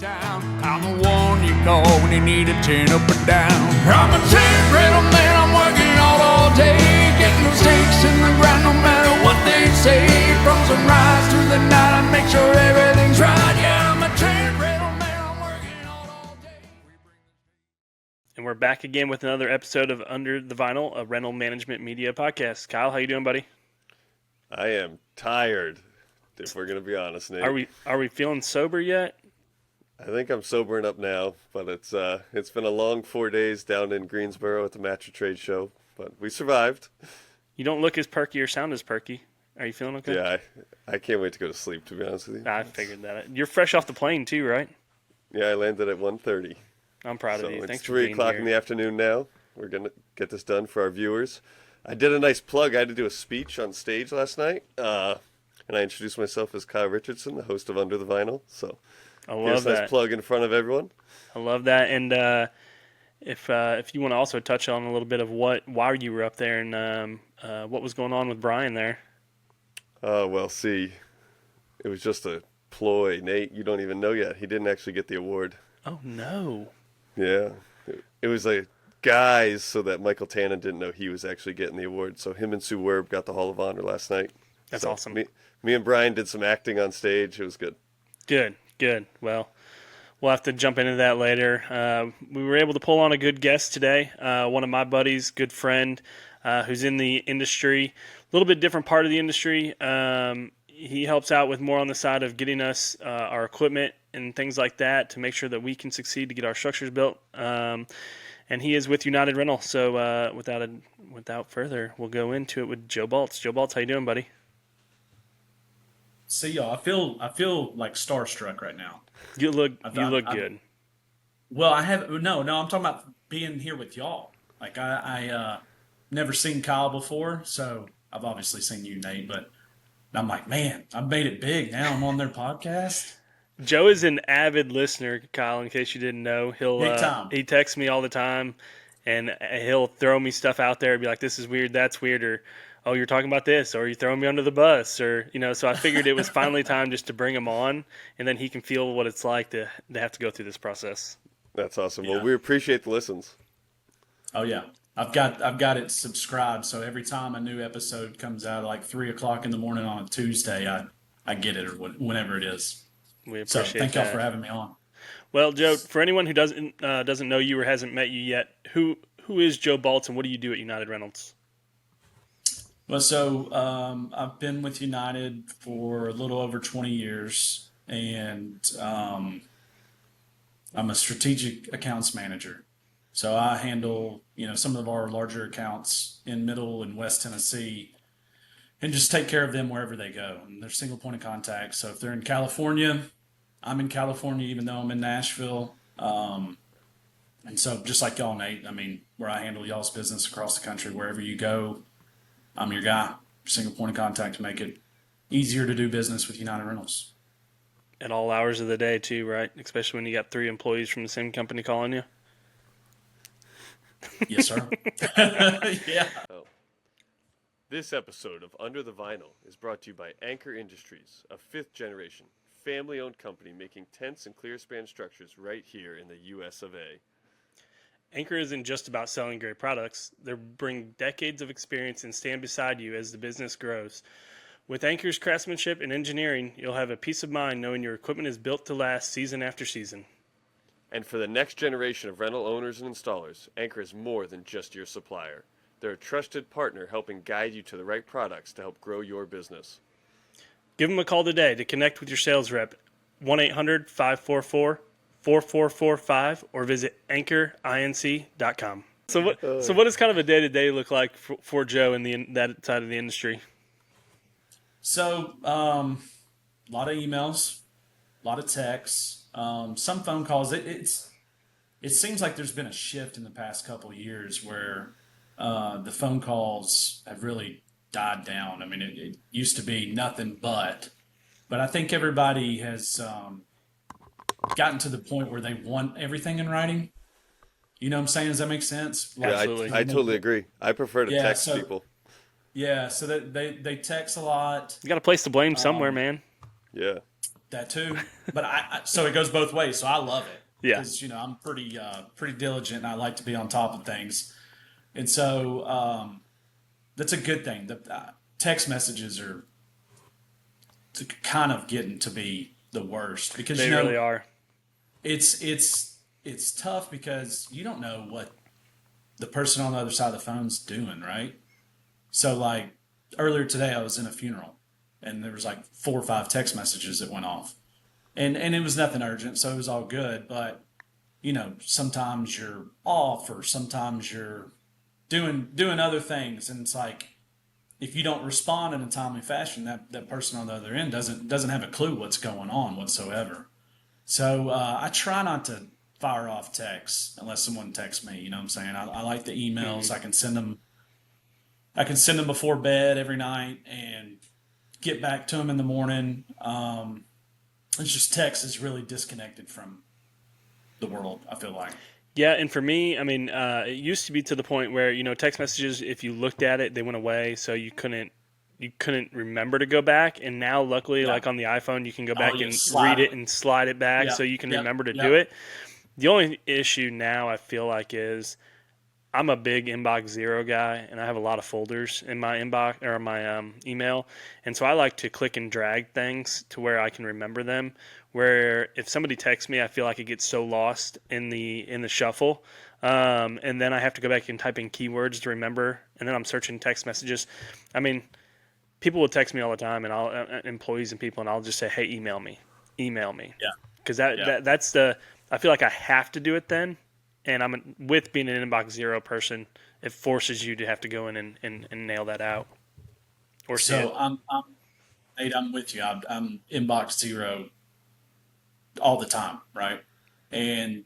town. I'm the one you call when you need a 10 up or down. I'm a tent rental man, I'm working all day, getting those stakes in the ground no matter what they say. From sunrise to the night, I make sure everything's right. Yeah, I'm a tent rental man, I'm working all day. And we're back again with another episode of Under the Vinyl, a rental management media podcast. Kyle, how you doing, buddy? I am tired, if we're going to be honest, Nate. Are we feeling sober yet? I think I'm sobering up now, but it's been a long 4 days down in Greensboro at the Matcha Trade Show, but we survived. You don't look as perky or sound as perky. Are you feeling okay? Yeah, I can't wait to go to sleep, to be honest with you. I figured that. You're fresh off the plane too, right? Yeah, I landed at 1:30. I'm proud of you. It's Thanks for 3 being o'clock here. in the afternoon now. We're going to get this done for our viewers. I did a nice plug. I had to do a speech on stage last night, and I introduced myself as Kyle Richardson, the host of Under the Vinyl. So I love here's a that. nice plug in front of everyone. I love that. And if you want to also touch on a little bit of why you were up there and what was going on with Brian there. Well, see, it was just a ploy, Nate. You don't even know yet. He didn't actually get the award. Oh no. Yeah, it was a guise so that Michael Tannen didn't know he was actually getting the award. So him and Sue Werb got the Hall of Honor last night. That's so awesome. Me and Brian did some acting on stage. It was good. Good. Well, we'll have to jump into that later. We were able to pull on a good guest today. One of my buddies, good friend, who's in the industry, a little bit different part of the industry. He helps out with more on the side of getting us our equipment and things like that to make sure that we can succeed to get our structures built. And he is with United Rental. So without further, we'll go into it with Joe Baltz. Joe Baltz, how you doing, buddy? See y'all. I feel like starstruck right now. You look good. Well, I'm talking about being here with y'all. Like I never seen Kyle before, so I've obviously seen you, Nate, but I'm like, man, I've made it big. Now I'm on their podcast. Joe is an avid listener, Kyle, in case you didn't know. Big time. He texts me all the time, and he'll throw me stuff out there and be like, this is weird, that's weird, or, oh, you're talking about this, or you're throwing me under the bus, or, so I figured it was finally time just to bring him on, and then he can feel what it's like to have to go through this process. That's awesome. Yeah. Well, we appreciate the listens. Oh yeah. I've got it subscribed, so every time a new episode comes out at like 3 o'clock in the morning on a Tuesday, I get it, or whenever it is. We appreciate So thank y'all that. for having me on. Well, Joe, for anyone who doesn't know you or hasn't met you yet, who is Joe Baltz and what do you do at United Rentals? Well, so I've been with United for a little over 20 years, and I'm a strategic accounts manager. So I handle, some of our larger accounts in Middle and West Tennessee, and just take care of them wherever they go. And they're single point of contact. So if they're in California, I'm in California, even though I'm in Nashville. And so just like y'all, Nate, where I handle y'all's business across the country, wherever you go, I'm your guy. Single point of contact to make it easier to do business with United Rentals. At all hours of the day, too, right? Especially when you got 3 employees from the same company calling you. Yes, sir. Yeah. This episode of Under the Vinyl is brought to you by Anchor Industries, a 5th-generation, family-owned company making tents and clear span structures right here in the U.S. of A. Anchor isn't just about selling great products. They bring decades of experience and stand beside you as the business grows. With Anchor's craftsmanship and engineering, you'll have a peace of mind knowing your equipment is built to last season after season. And for the next generation of rental owners and installers, Anchor is more than just your supplier. They're a trusted partner helping guide you to the right products to help grow your business. Give them a call today to connect with your sales rep, 1-800-544-4445, or visit anchorinc.com. So what does kind of a day-to-day look like for Joe in that side of the industry? So a lot of emails, a lot of texts, some phone calls. It seems like there's been a shift in the past couple of years where the phone calls have really died down. It used to be nothing but I think everybody has gotten to the point where they want everything in writing. You know what I'm saying? Does that make sense? Yeah, I totally agree. I prefer to text people. Yeah, so they text a lot. You got a place to blame somewhere, man. Yeah. that too. But so it goes both ways. So I love it Yeah. because I'm pretty diligent and I like to be on top of things. And so that's a good thing. The text messages are kind of getting to be the worst because They really are. it's tough because you don't know what the person on the other side of the phone's doing, right? So like earlier today, I was in a funeral, and there was like 4 or 5 text messages that went off, and it was nothing urgent, so it was all good. But sometimes you're off, or sometimes you're doing other things, and it's like if you don't respond in a timely fashion, that person on the other end doesn't have a clue what's going on whatsoever. So I try not to fire off texts unless someone texts me. You know what I'm saying? I like the emails. Mhm. I can send them. I can send them before bed every night and get back to them in the morning. It's just text is really disconnected from the world, I feel like. Yeah, and for me, I mean, it used to be to the point where text messages, if you looked at it, they went away, so you couldn't remember to go back. And now, luckily, Yeah. like on the iPhone, you can go Oh, back yeah, and slide read it it. and slide it back, so Yep. you can Yep. remember to do Yep. it. The only issue now I feel like is I'm a big inbox zero guy, and I have a lot of folders in my inbox or my email, and so I like to click and drag things to where I can remember them. Where if somebody texts me, I feel like it gets so lost in the shuffle, and then I have to go back and type in keywords to remember, and then I'm searching text messages. I mean, people will text me all the time, and I'll employees and people, and I'll just say, "Hey, email me," Yeah. because Yeah. that's the I feel like I have to do it then, and with being an inbox zero person, it forces you to have to go in and nail that out or see it. So Nate, I'm with you. I'm inbox zero all the time, right? And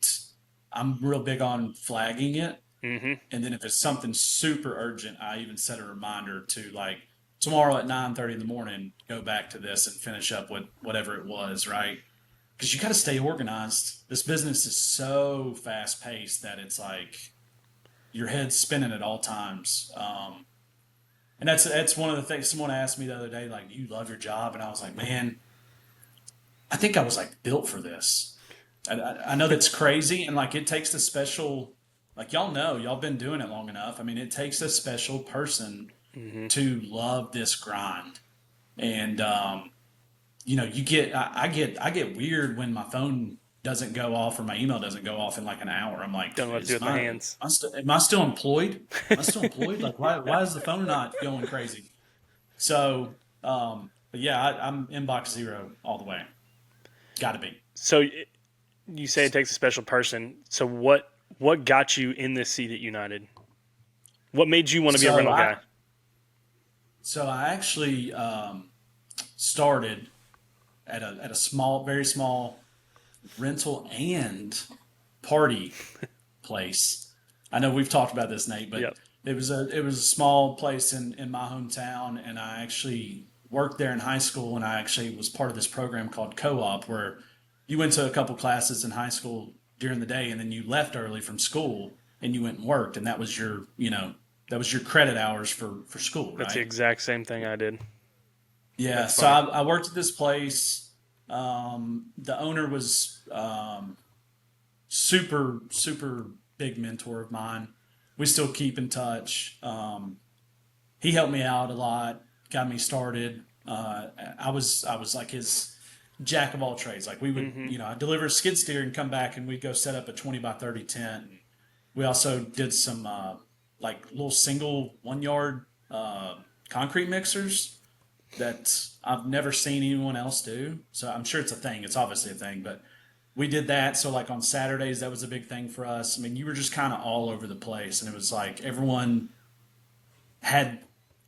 I'm real big on flagging it. Hmm. And then if it's something super urgent, I even set a reminder to like tomorrow at 9:30 in the morning, go back to this and finish up with whatever it was, right? Because you got to stay organized. This business is so fast paced that it's like your head's spinning at all times. And that's one of the things someone asked me the other day, like, do you love your job? And I was like, man, I think I was like built for this. I know that's crazy, and like it takes a special, like y'all been doing it long enough. I mean, it takes a special person Hmm. to love this grind, and I get weird when my phone doesn't go off or my email doesn't go off in like an hour. I'm like, Don't know what to do with my hands. am I still employed? Am I still employed? Like, why is the phone not going crazy? So, but yeah, I'm inbox zero all the way. Got to be. So you say it takes a special person. So what got you in this seat at United? What made you want to be a So rental I guy? so I actually started at a very small rental and party place. I know we've talked about this, Nate, but Yep. it was a small place in my hometown, and I actually worked there in high school, and I actually was part of this program called Co-op, where you went to a couple classes in high school during the day, and then you left early from school and you went and worked, and that was your credit hours for school, That's the right? exact same thing I did. Yeah, That's so funny. I worked at this place. The owner was super, super big mentor of mine. We still keep in touch. He helped me out a lot, got me started. I was like his jack of all trades. Like we would, Hmm. I deliver a skid steer and come back and we'd go set up a 20 by 30 tent. We also did some like little single 1 yard concrete mixers that I've never seen anyone else do. So I'm sure it's a thing. It's obviously a thing, but we did that. So like on Saturdays, that was a big thing for us. I mean, you were just kind of all over the place, and it was like everyone had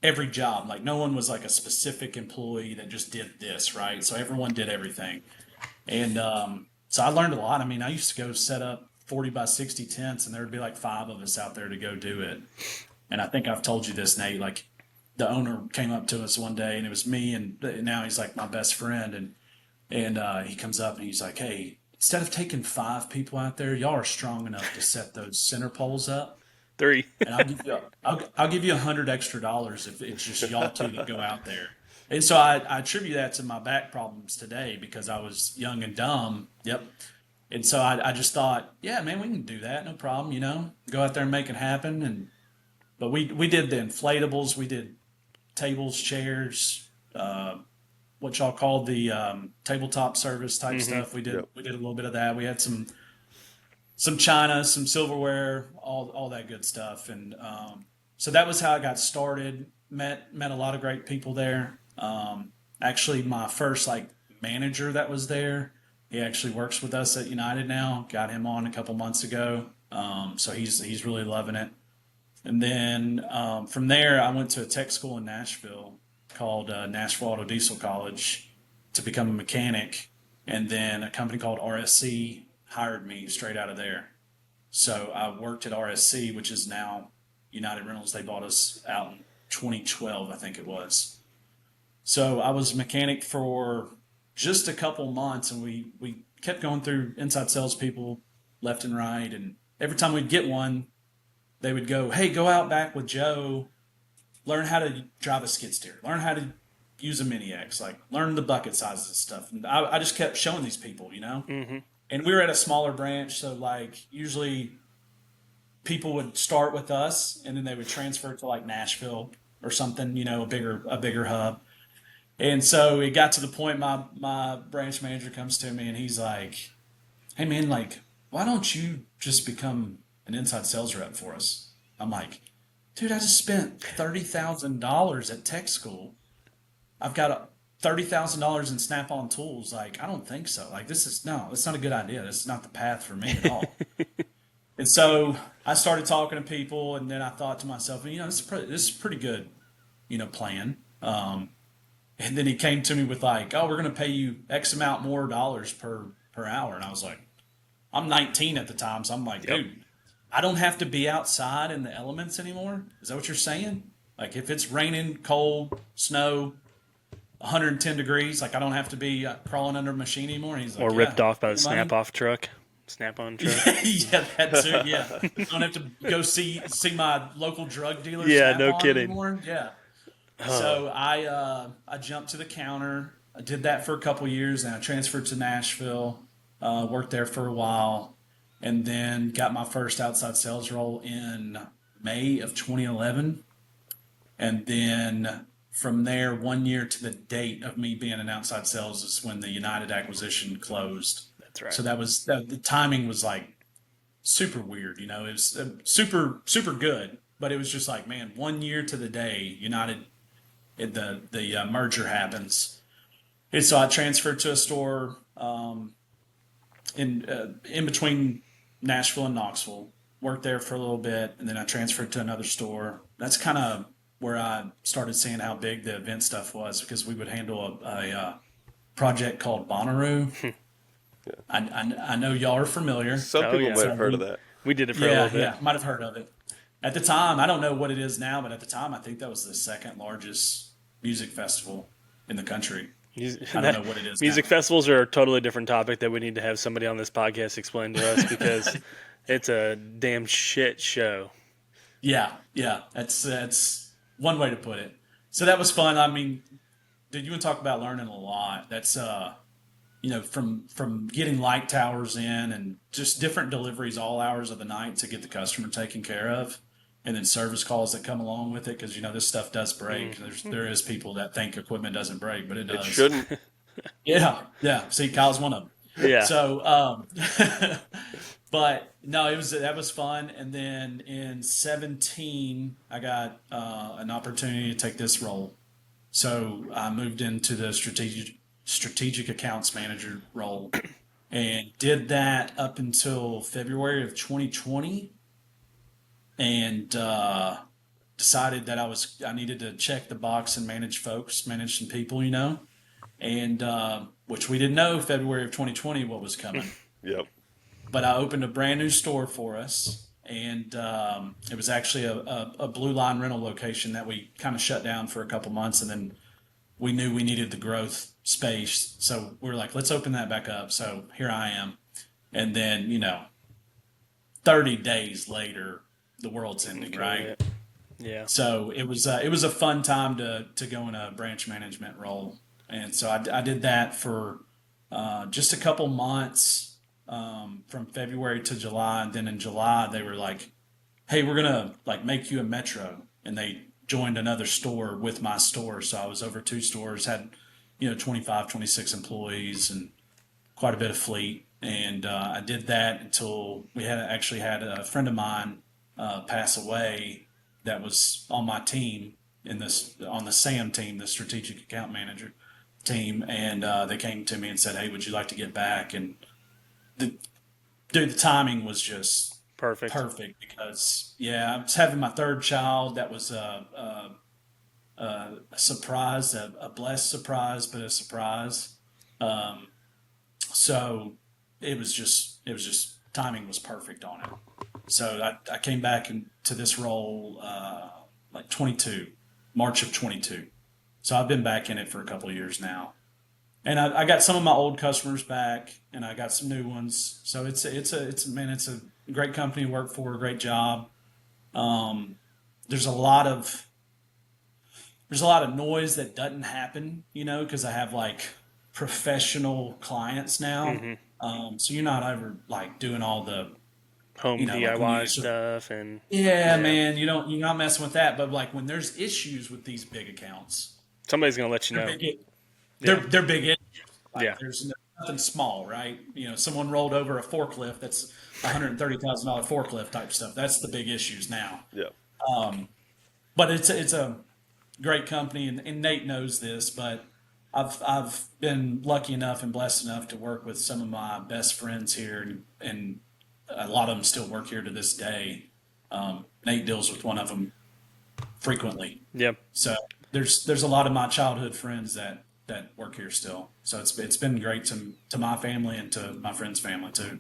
every job. Like no one was like a specific employee that just did this, right? So everyone did everything, and so I learned a lot. I mean, I used to go set up 40 by 60 tents, and there would be like 5 of us out there to go do it. And I think I've told you this, Nate. Like the owner came up to us one day, and it was me, and now he's like my best friend, and he comes up and he's like, "Hey, instead of taking 5 people out there, y'all are strong enough to set those center poles up, 3. and I'll give you $100 extra if it's just y'all two that go out there." And so I attribute that to my back problems today because I was young and dumb. Yep. And so I just thought, yeah, man, we can do that, no problem. Go out there and make it happen. But we did the inflatables, we did tables, chairs, what y'all call the tabletop service type stuff. We did a little bit of that. We had some china, some silverware, all that good stuff. And so that was how I got started. Met a lot of great people there. Actually, my first manager that was there, he actually works with us at United now. Got him on a couple months ago. So he's really loving it. And then from there, I went to a tech school in Nashville called Nashville Auto Diesel College to become a mechanic. And then a company called RSC hired me straight out of there. So I worked at RSC, which is now United Rentals. They bought us out in 2012, I think it was. So I was a mechanic for just a couple months, and we kept going through inside salespeople left and right. And every time we'd get one, they would go, hey, go out back with Joe, learn how to drive a skid steer, learn how to use a Mini X, learn the bucket sizes and stuff. And I just kept showing these people, Mm-hmm. And we were at a smaller branch, so usually people would start with us and then they would transfer to Nashville or something, a bigger hub. And so it got to the point my branch manager comes to me and he's like, hey man, why don't you just become an inside sales rep for us? I'm like, dude, I just spent $30,000 at tech school. I've got $30,000 in Snap-on tools. I don't think so. It's not a good idea. This is not the path for me at all. And so I started talking to people, and then I thought to myself, this is pretty good, plan. And then he came to me with oh, we're going to pay you X amount more dollars per hour. And I was like, I'm 19 at the time. So I'm like, dude, I don't have to be outside in the elements anymore. Is that what you're saying? If it's raining, cold, snow, 110 degrees, I don't have to be crawling under a machine anymore. And he's like, or ripped off by the Snap-on truck. Yeah, that too. Yeah, I don't have to go see my local drug dealer. Yeah, Snap-on no kidding. Anymore. Yeah. So I jumped to the counter. I did that for a couple years, and I transferred to Nashville. Worked there for a while, and then got my first outside sales role in May of 2011. And then from there, 1 year to the date of me being in outside sales is when the United acquisition closed. That's right. So the timing was super weird. It was super, super good, but it was just man, 1 year to the day, United, the merger happens. And so I transferred to a store in between Nashville and Knoxville, worked there for a little bit, and then I transferred to another store. That's kind of where I started seeing how big the event stuff was, because we would handle a project called Bonnaroo. I know y'all are familiar. Some people might have heard of that. We did it for a little bit. Yeah, might have heard of it. At the time, I don't know what it is now, but at the time, I think that was the second largest music festival in the country. I don't know what it is. Music now. Festivals are a totally different topic that we need to have somebody on this podcast explain to us because it's a damn shit show. Yeah, that's one way to put it. So that was fun. I mean, dude, you want to talk about learning a lot. That's from getting light towers in and just different deliveries all hours of the night to get the customer taken care of, and then service calls that come along with it, because this stuff does break. There is people that think equipment doesn't break, but it does. It shouldn't. Yeah. See, Kyle's one of them. Yeah. So, but no, that was fun. And then in 2017, I got an opportunity to take this role. So I moved into the strategic accounts manager role and did that up until February of 2020, and decided that I needed to check the box and manage some people, and which we didn't know February of 2020 what was coming. Yep. But I opened a brand new store for us, and it was actually a Blue Line rental location that we kind of shut down for a couple months, and then we knew we needed the growth space, so we were like, let's open that back up. So here I am, and then 30 days later, the world's ending, right? Yeah. So it was a fun time to go in a branch management role, and so I did that for just a couple months, from February to July, and then in July they were like, "Hey, we're gonna like make you a metro," and they joined another store with my store. So I was over two stores, had 25, 26 employees, and quite a bit of fleet. And I did that until we had actually had a friend of mine pass away that was on my team in this on the SAM team, the strategic account manager team, and they came to me and said, "Hey, would you like to get back?" And the dude, the timing was just Perfect. perfect because I was having my third child. That was a surprise, a blessed surprise, but a surprise. Um, so it was just timing was perfect on it. So I came back into this role like 22, March of 22. So I've been back in it for a couple of years now, and I got some of my old customers back, and I got some new ones. So it's a great company to work for, a great job. Um, there's a lot of noise that doesn't happen, because I have like professional clients now. Hmm. So you're not ever like doing all the, Home like when you DIY used to. stuff and Yeah, yeah, man, you're not messing with that. But like when there's issues with these big accounts, somebody's gonna let you they're know. big. Yeah. They're big issues. Like Yeah. there's nothing small, right? Someone rolled over a forklift that's $130,000 forklift type stuff. That's the big issues now. Yeah. But it's a great company, and Nate knows this, but I've been lucky enough and blessed enough to work with some of my best friends here, and a lot of them still work here to this day. Nate deals with one of them frequently, Yeah. so there's a lot of my childhood friends that work here still. So it's been great to my family and to my friends' family too.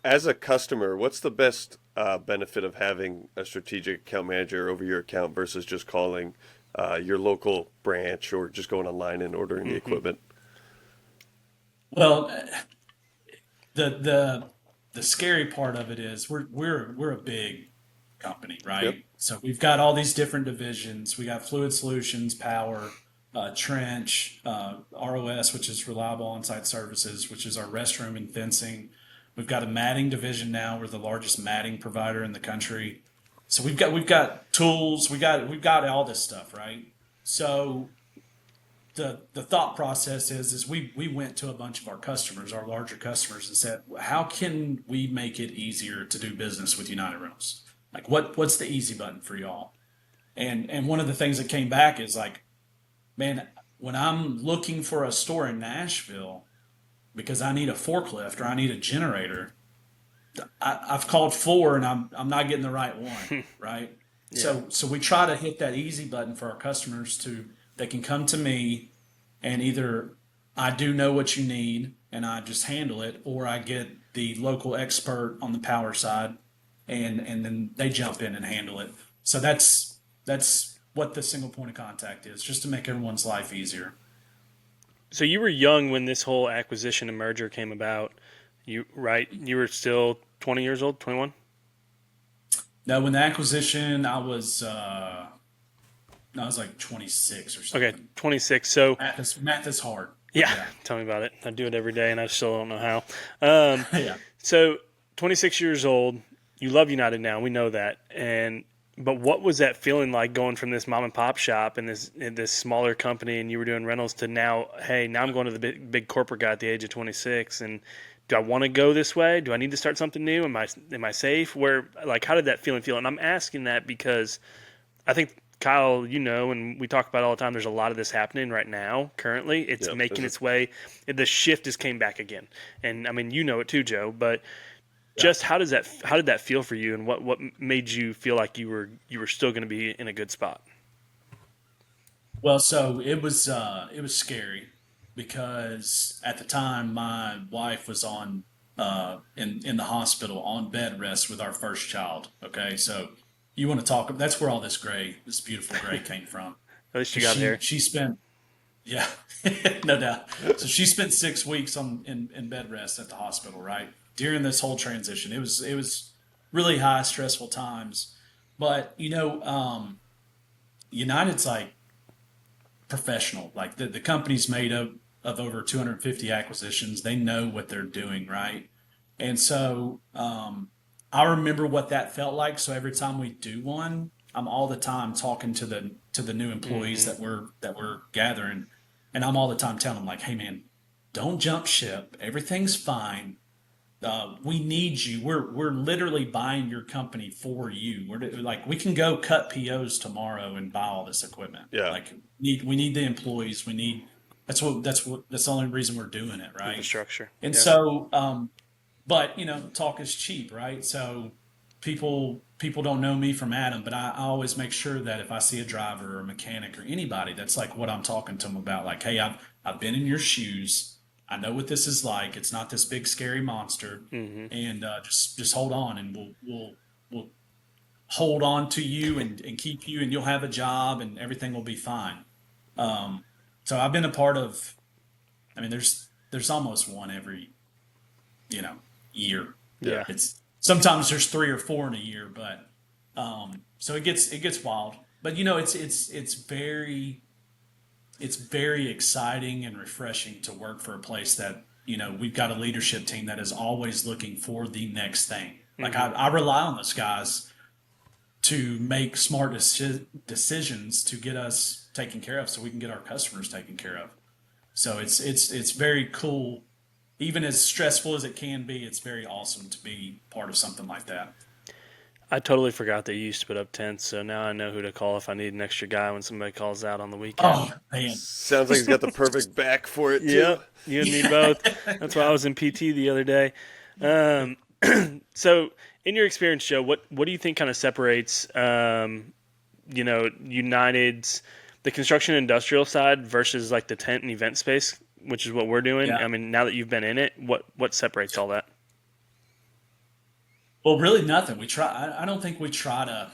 As a customer, what's the best benefit of having a strategic account manager over your account versus just calling your local branch or just going online and ordering the Hmm. equipment? Well, the scary part of it is we're a big company, Yep. right? So we've got all these different divisions. We got Fluid Solutions, Power, Trench, ROS, which is Reliable On-Site Services, which is our restroom and fencing. We've got a matting division now. We're the largest matting provider in the country. So we've got tools. We've got all this stuff, right? So the thought process is we went to a bunch of our customers, our larger customers, and said, how can we make it easier to do business with United Rentals? Like what's the easy button for y'all? And one of the things that came back is like, man, when I'm looking for a store in Nashville because I need a forklift or I need a generator, I've called four and I'm not getting the right one, right? Yeah. So we try to hit that easy button for our customers to they can come to me, and either I do know what you need and I just handle it, or I get the local expert on the power side, and then they jump in and handle it. So that's what the single point of contact is, just to make everyone's life easier. So you were young when this whole acquisition and merger came about. You right? You were still 20 years old, 21? Now, when the acquisition, I was like 26 or Okay, something. 26. So Math is hard. yeah, Yeah, tell me about it. I do it every day and I still don't know how. yeah. So 26 years old, you love United now. We know that. But what was that feeling like going from this mom and pop shop and this smaller company, and you were doing rentals, to now, hey, now I'm going to the big corporate guy at the age of 26, and do I want to go this way? Do I need to start something new? Am I safe? How did that feeling feel? And I'm asking that because I think, Kyle, and we talk about it all the time, there's a lot of this happening right now. Currently, it's Yep. making its way. The shift has came back again, and I mean, you know it too, Joe. But Yeah. just how did that feel for you, and what made you feel like you were still going to be in a good spot? Well, so it was scary because at the time my wife was on in the hospital on bed rest with our first child. Okay, so you want to talk? That's where all this beautiful gray came from. At least you 'Cause got she here. she spent yeah, no doubt. So she spent 6 weeks in bed rest at the hospital, right? During this whole transition, it was really high stressful times. But United's like professional. Like the company's made up of over 250 acquisitions. They know what they're doing, right? And so I remember what that felt like. So every time we do one, I'm all the time talking to the new employees that we're gathering, and I'm all the time telling them like, "Hey, man, don't jump ship. Everything's fine. We need you. We're literally buying your company for you. Like we can go cut POs tomorrow and buy all this equipment. Yeah. Like we need the employees. We need that's the only reason we're doing it, right? Infrastructure. And Yeah. so, but talk is cheap, right? So people don't know me from Adam, but I always make sure that if I see a driver or a mechanic or anybody, that's like what I'm talking to them about. Like, hey, I've been in your shoes. I know what this is like. It's not this big scary monster, and just hold on, and we'll hold on to you and keep you, and you'll have a job, and everything will be fine. So I've been a part of. I mean, there's almost one every year. Yeah. It's sometimes there's 3 or 4 in a year, but so it gets wild. But it's very exciting and refreshing to work for a place that we've got a leadership team that is always looking for the next thing. Like I rely on those guys to make smart decisions to get us taken care of, so we can get our customers taken care of. So it's very cool. Even as stressful as it can be, it's very awesome to be part of something like that. I totally forgot that you used to put up tents, so now I know who to call if I need an extra guy when somebody calls out on the weekend. Oh man, Sounds like he's got the perfect back for it, too. Yep, you and me both. That's why I was in PT the other day. So, in your experience, Joe, what do you think kind of separates, United's the construction industrial side versus like the tent and event space, which is what we're doing? Yeah. I mean, now that you've been in it, what separates all that? Well, really nothing. I don't think we try to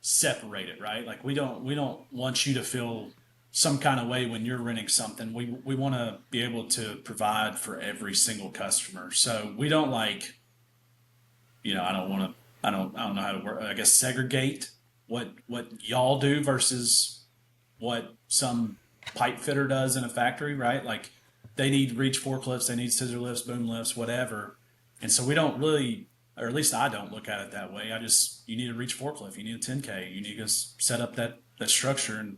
separate it, right? Like we don't want you to feel some kind of way when you're renting something. We want to be able to provide for every single customer. So we don't like, I don't know how to work. I guess segregate what y'all do versus what some pipe fitter does in a factory, right? Like they need reach forklifts, they need scissor lifts, boom lifts, whatever. And so we don't really, or at least I don't look at it that way. You need a reach forklift, you need a 10K, you need to set up that structure and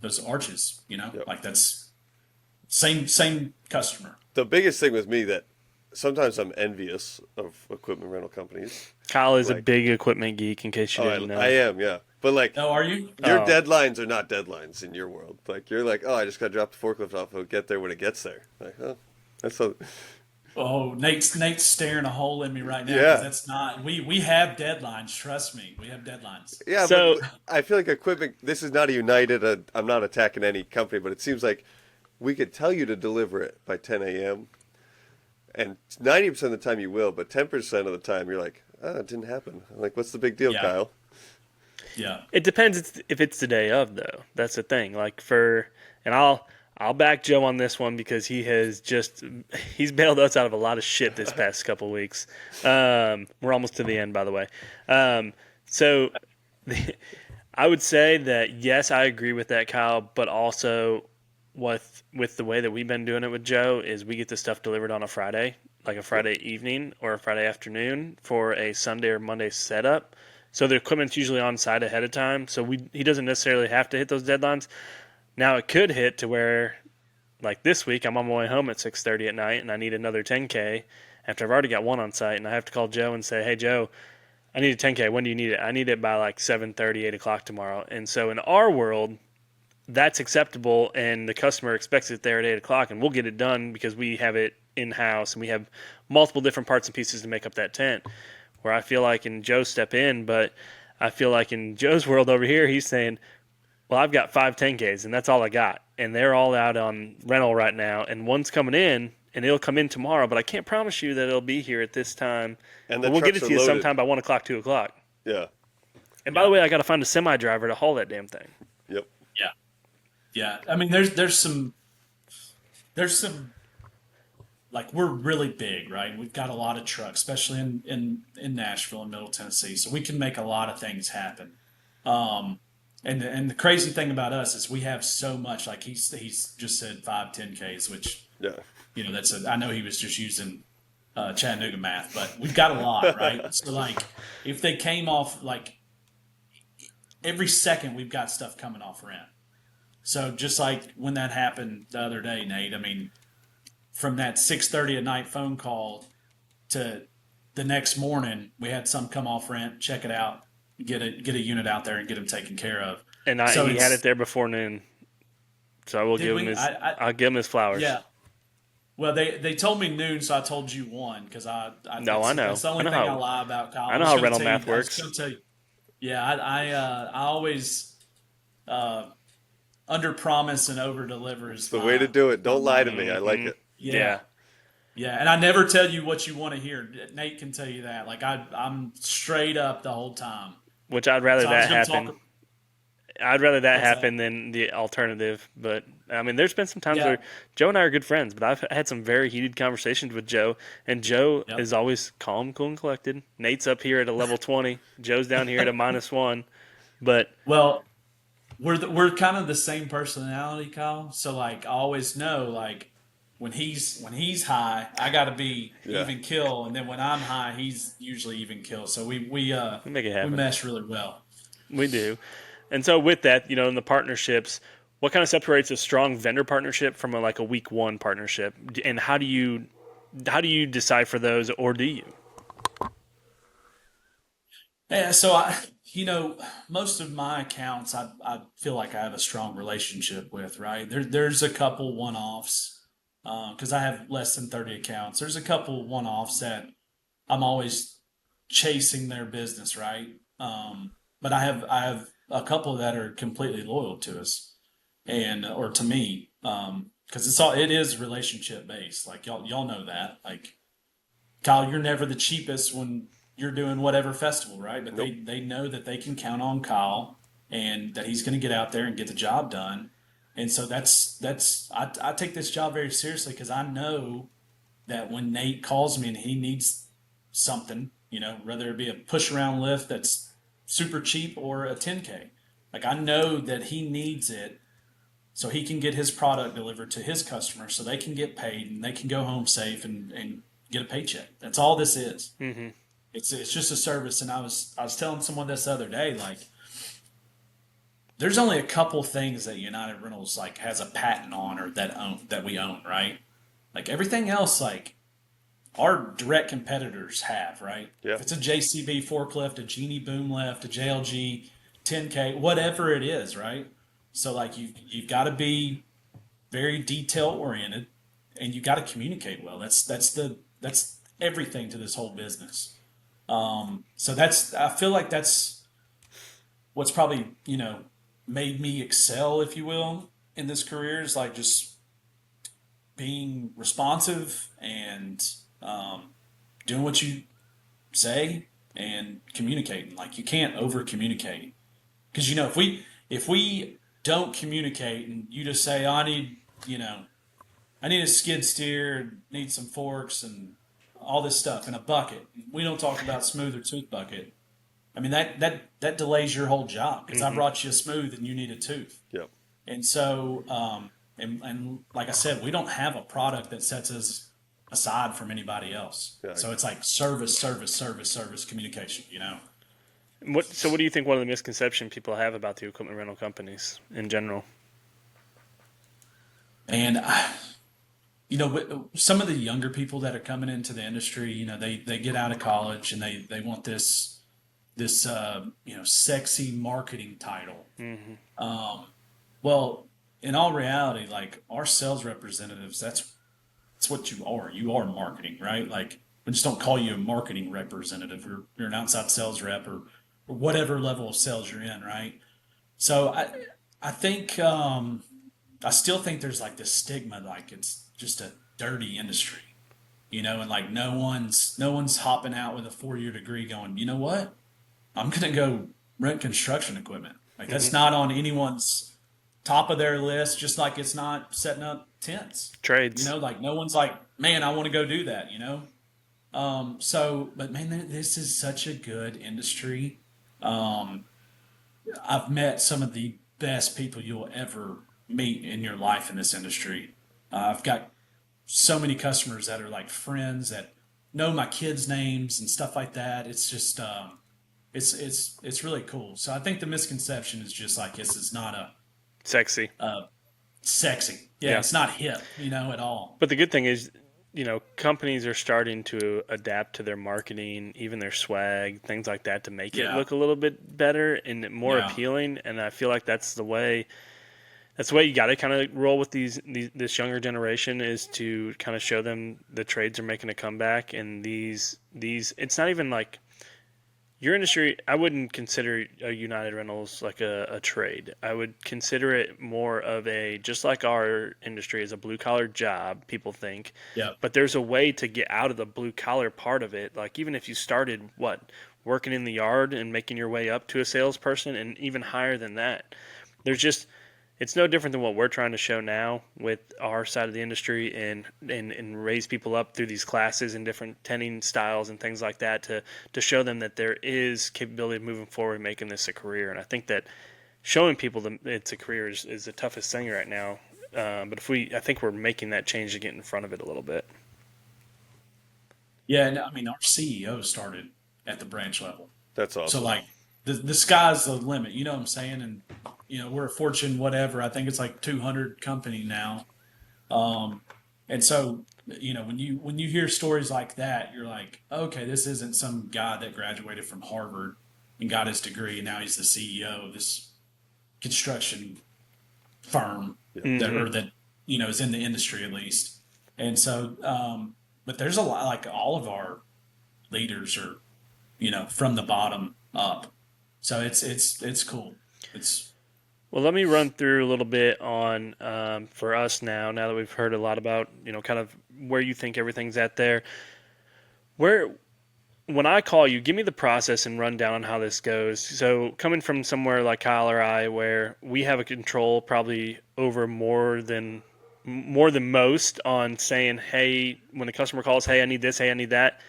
those arches, Yep. like that's same customer. The biggest thing with me that sometimes I'm envious of equipment rental companies. Kyle is a Like- big equipment geek, in case you didn't know. I am, yeah. But like, Oh, are you? your Oh. deadlines are not deadlines in your world. Like, you're like, oh, I just got to drop the forklift off. It'll get there when it gets there. Like, oh, that's so. Oh, Nate's staring a hole in me right now. Yeah. 'Cause that's not. We have deadlines. Trust me, we have deadlines. Yeah, So- but I feel like equipment. This is not a United. I'm not attacking any company, but it seems like we could tell you to deliver it by 10 a.m. And 90% of the time you will, but 10% of the time you're like, oh, it didn't happen. I'm like, what's the big deal, Yeah. Kyle? Yeah. It depends if it's the day of, though. That's the thing. Like and I'll back Joe on this one because he's bailed us out of a lot of shit this past couple weeks. We're almost to the end, by the way. So I would say that yes, I agree with that, Kyle. But also, with the way that we've been doing it with Joe, is we get the stuff delivered on a Friday, like a Friday evening or a Friday afternoon for a Sunday or Monday setup. So the equipment's usually on site ahead of time. So he doesn't necessarily have to hit those deadlines. Now it could hit to where, like this week, I'm on my way home at 6:30 at night, and I need another 10K after I've already got one on site, and I have to call Joe and say, "Hey Joe, I need a 10K. When do you need it? I need it by like 7:30, 8 o'clock tomorrow." And so in our world, that's acceptable, and the customer expects it there at 8 o'clock, and we'll get it done because we have it in house and we have multiple different parts and pieces to make up that tent. Where I feel like in Joe step in, but I feel like in Joe's world over here, he's saying, well, I've got 5 10Ks, and that's all I got. And they're all out on rental right now, and one's coming in, and it'll come in tomorrow, but I can't promise you that it'll be here at this time. And But the we'll get it trucks to are you loaded. sometime by 1 o'clock, 2 o'clock. Yeah. And by the way, I got to find a semi-driver to haul that damn thing. Yep. Yeah. I mean, there's some like we're really big, right? We've got a lot of trucks, especially in Nashville and Middle Tennessee, so we can make a lot of things happen. Um, and the crazy thing about us is we have so much. Like he's just said 5, 10 Ks, which Yeah. that's I know he was just using Chattanooga math, but we've got a lot, right? So like if they came off like every second, we've got stuff coming off rent. So just like when that happened the other day, Nate, I mean, from that 6:30 at night phone call to the next morning, we had some come off rent, check it out, get a unit out there and get them taken care of. And So he had it's it there before noon, so I will did give him we? his. I'll give him his flowers. Yeah. Well, they told me noon, so I told you 1 because No, I know. that's the only I know thing I how- lie about, Kyle. I know was how gonna rental tell you- math I was works. gonna tell you- yeah, I always under promise and over deliver is It's the way to do it. Don't lie to me. I like Mhm. it. Yeah. Yeah, and I never tell you what you want to hear. Nate can tell you that. Like I'm straight up the whole time. Which I'd rather So I was that gonna happen. talk. I'd rather that What's that? happen than the alternative. But I mean, there's been some times Yeah. where Joe and I are good friends, but I've had some very heated conversations with Joe, and Joe Yep. is always calm, cool, and collected. Nate's up here at a level 20. Joe's down here at a -1. But Well, we're kind of the same personality, Kyle. So like I always know like when he's high, I got to be Yeah. even kill, and then when I'm high, he's usually even kill. So we we make it we happen. mesh really well. We do. And so with that, in the partnerships, what kind of separates a strong vendor partnership from a week one partnership? And how do you decipher those, or do you? Yeah, so most of my accounts, I feel like I have a strong relationship with. Right there's a couple one-offs because I have less than 30 accounts. There's a couple one-offs that I'm always chasing their business, right? But I have a couple that are completely loyal to us and or to me because it is relationship based. Like y'all know that. Like Kyle, you're never the cheapest when you're doing whatever festival, right? But Nope. they know that they can count on Kyle and that he's going to get out there and get the job done. And so I take this job very seriously because I know that when Nate calls me and he needs something, whether it be a push around lift that's super cheap or a 10K, like I know that he needs it so he can get his product delivered to his customer so they can get paid and they can go home safe and get a paycheck. That's all this is. Mm-hmm. It's just a service. And I was telling someone this the other day, like there's only a couple things that United Rentals like has a patent on or that we own, right? Like everything else, like our direct competitors have, right? Yeah. If it's a JCB forklift, a Genie boom lift, a JLG 10K, whatever it is, right? So like you've got to be very detail oriented and you got to communicate well. That's everything to this whole business. So I feel like that's what's probably, made me excel, if you will, in this career is like just being responsive and doing what you say and communicating. Like you can't over communicate because if we don't communicate and you just say, oh, I need a skid steer, need some forks and all this stuff in a bucket. We don't talk about smooth or tooth bucket. I mean that delays your whole job because I brought you a smooth and you need a tooth. Yep. And so and like I said, we don't have a product that sets us aside from anybody else. Yeah. So it's like service communication. So what do you think one of the misconceptions people have about the equipment rental companies in general? And some of the younger people that are coming into the industry, they get out of college and they want this sexy marketing title. Mm-hmm. Well, in all reality, like our sales representatives, that's what you are. You are marketing, right? Like we just don't call you a marketing representative. You're an outside sales rep or whatever level of sales you're in, right? So I think I still think there's like this stigma, like it's just a dirty industry, and like no one's hopping out with a 4-year degree going, you know what? I'm gonna go rent construction equipment. Like that's not on anyone's top of their list, just like it's not setting up tents. Trades. Like no one's like, man, I want to go do that. But man, this is such a good industry. Um, I've met some of the best people you'll ever meet in your life in this industry. I've got so many customers that are like friends that know my kids' names and stuff like that. It's just it's really cool. So I think the misconception is just like this is not a Sexy. sexy. Yeah, Yeah. it's not hip, at all. But the good thing is, companies are starting to adapt to their marketing, even their swag, things like that, to make it Yeah. look a little bit better and more Yeah. appealing. And I feel like that's the way. That's the way you got to kind of roll with this younger generation, is to kind of show them the trades are making a comeback, and these it's not even like your industry. I wouldn't consider a United Rentals like a trade. I would consider it more of just like our industry is a blue collar job, people think. Yeah. But there's a way to get out of the blue collar part of it. Like even if you started working in the yard and making your way up to a salesperson and even higher than that, it's no different than what we're trying to show now with our side of the industry, and raise people up through these classes and different tending styles and things like that to show them that there is capability of moving forward and making this a career. And I think that showing people that it's a career is the toughest thing right now. But I think we're making that change to get in front of it a little bit. Yeah, and I mean our CEO started at the branch level. That's awesome. So like the sky's the limit, you know what I'm saying? And we're a Fortune whatever. I think it's like 200 company now. And so when you hear stories like that, you're like, okay, this isn't some guy that graduated from Harvard and got his degree and now he's the CEO of this construction firm that is in the industry at least. And so, but there's a lot, like all of our leaders are from the bottom up. So it's cool. Well, let me run through a little bit on for us now that we've heard a lot about, kind of where you think everything's at there. When I call you, give me the process and rundown on how this goes. So coming from somewhere like Kyle or I, where we have a control probably over more than most on saying, hey, when a customer calls, hey, I need this, hey, I need that.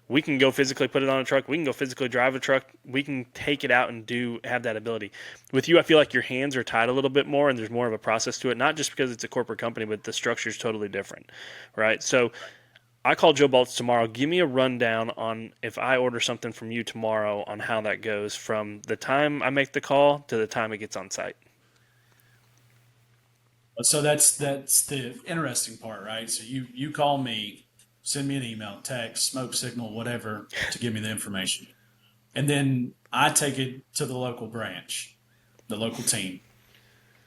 We can go physically put it on a truck. We can go physically drive a truck. We can take it out and have that ability. With you, I feel like your hands are tied a little bit more, and there's more of a process to it. Not just because it's a corporate company, but the structure is totally different, right? So I call Joe Baltz tomorrow. Give me a rundown on if I order something from you tomorrow on how that goes from the time I make the call to the time it gets on site. So that's the interesting part, right? So you call me, send me an email, text, smoke signal, whatever, to give me the information. And then I take it to the local branch, the local team.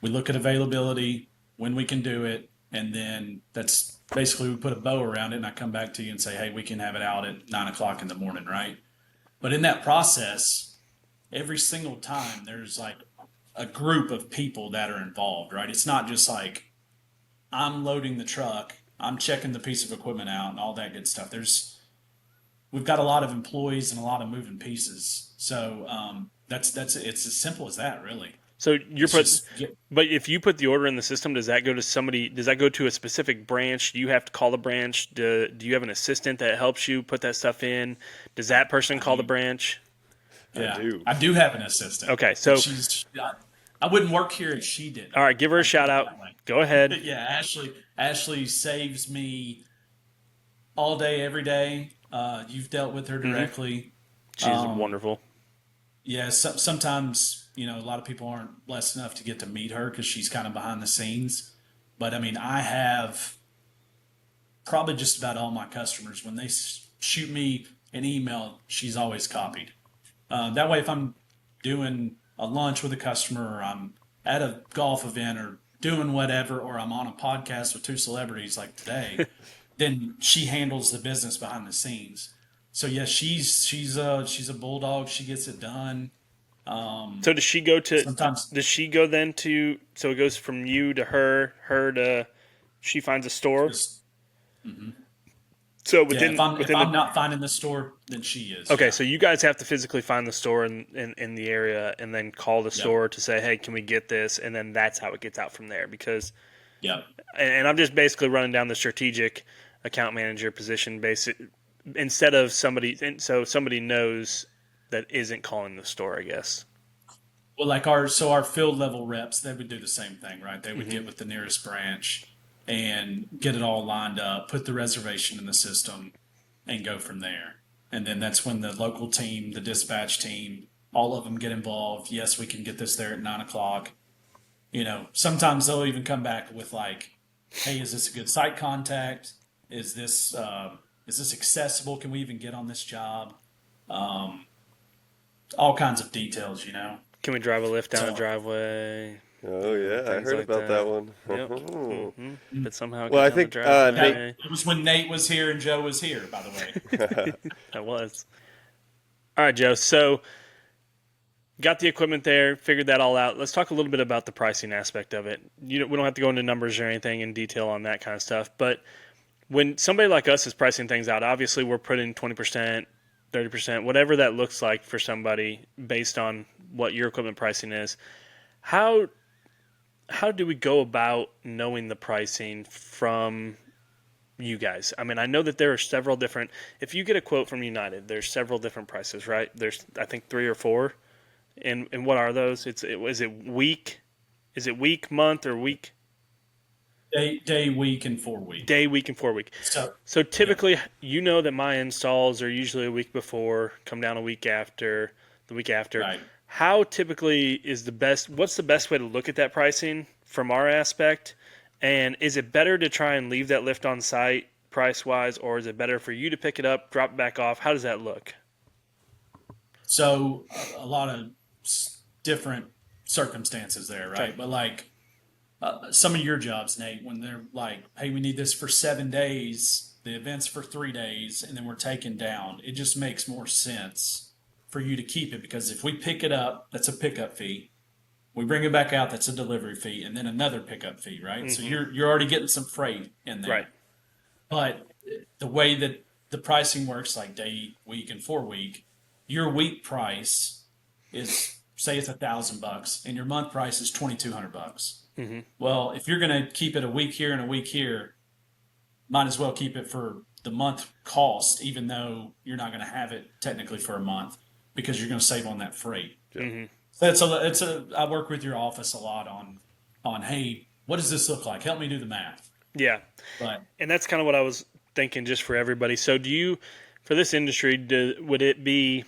We look at availability, when we can do it, and then that's basically we put a bow around it, and I come back to you and say, hey, we can have it out at 9:00 in the morning, right? But in that process, every single time there's like a group of people that are involved, right? It's not just like I'm loading the truck, I'm checking the piece of equipment out and all that good stuff. We've got a lot of employees and a lot of moving pieces. So it's as simple as that, really. So Yeah. but if you put the order in the system, does that go to somebody? Does that go to a specific branch? Do you have to call the branch? Do you have an assistant that helps you put that stuff in? Does that person call the branch? Yeah, I do. I do have an assistant. Okay, so I wouldn't work here if she did. all right, give her a shout out. Go ahead. Yeah, Ashley saves me all day, every day. You've dealt with her directly. She's wonderful. Yeah, sometimes a lot of people aren't blessed enough to get to meet her because she's kind of behind the scenes. But I mean, I have probably just about all my customers, when they shoot me an email, she's always copied. That way, if I'm doing a lunch with a customer, or I'm at a golf event, or doing whatever, or I'm on a podcast with two celebrities like today, then she handles the business behind the scenes. So yeah, she's a bulldog. She gets it done. So does she go to? Sometimes Does she go then to? So it goes from you to her to. She finds a store. So Yeah, within if within I'm the not finding the store, then she is. okay, Yeah. so you guys have to physically find the store in the area and then call the Yep. store to say, hey, can we get this? And then that's how it gets out from there. Because Yep. and I'm just basically running down the strategic account manager position basic instead of somebody, and so somebody knows that isn't calling the store, I guess. Well, like our field level reps, they would do the same thing, right? They would get with the nearest branch and get it all lined up, put the reservation in the system, and go from there. And then that's when the local team, the dispatch team, all of them get involved. Yes, we can get this there at 9 o'clock. Sometimes they'll even come back with like, "Hey, is this a good site contact? Is this accessible? Can we even get on this job?" Um, all kinds of details. Can we drive a lift down a So driveway? Oh yeah, I Things heard like about that one. Yep. But somehow Well, I get down the think driveway. It was when Nate was here and Joe was here, by the way. That was. All right, Joe. So got the equipment there, figured that all out. Let's talk a little bit about the pricing aspect of it. We don't have to go into numbers or anything in detail on that kind of stuff. But when somebody like us is pricing things out, obviously we're putting 20%, 30%, whatever that looks like for somebody based on what your equipment pricing is. How do we go about knowing the pricing from you guys? I mean, I know that there are several different. If you get a quote from United, there's several different prices, right? There's I think 3 or 4. And what are those? Is it week? Is it week, month, or week? Day, week, and 4 week. Day, week, and 4 week. So typically, you know that my installs are usually a week before, come down a week after, the week after. Right. How typically is the best? What's the best way to look at that pricing from our aspect? And is it better to try and leave that lift on site price wise, or is it better for you to pick it up, drop it back off? How does that look? So a lot of different circumstances there, right? Okay. But like some of your jobs, Nate, when they're like, "Hey, we need this for 7 days," the event's for 3 days, and then we're taken down. It just makes more sense for you to keep it because if we pick it up, that's a pickup fee. We bring it back out, that's a delivery fee, and then another pickup fee, right? So you're already getting some freight in there. Right. But the way that the pricing works, like day, week, and 4 week, your week price is say it's $1,000, and your month price is $2,200. Well, if you're going to keep it a week here and a week here, might as well keep it for the month cost, even though you're not going to have it technically for a month because you're going to save on that freight. So I work with your office a lot on hey, what does this look like? Help me do the math. Yeah. But And that's kind of what I was thinking just for everybody. So do you, for this industry, would it be,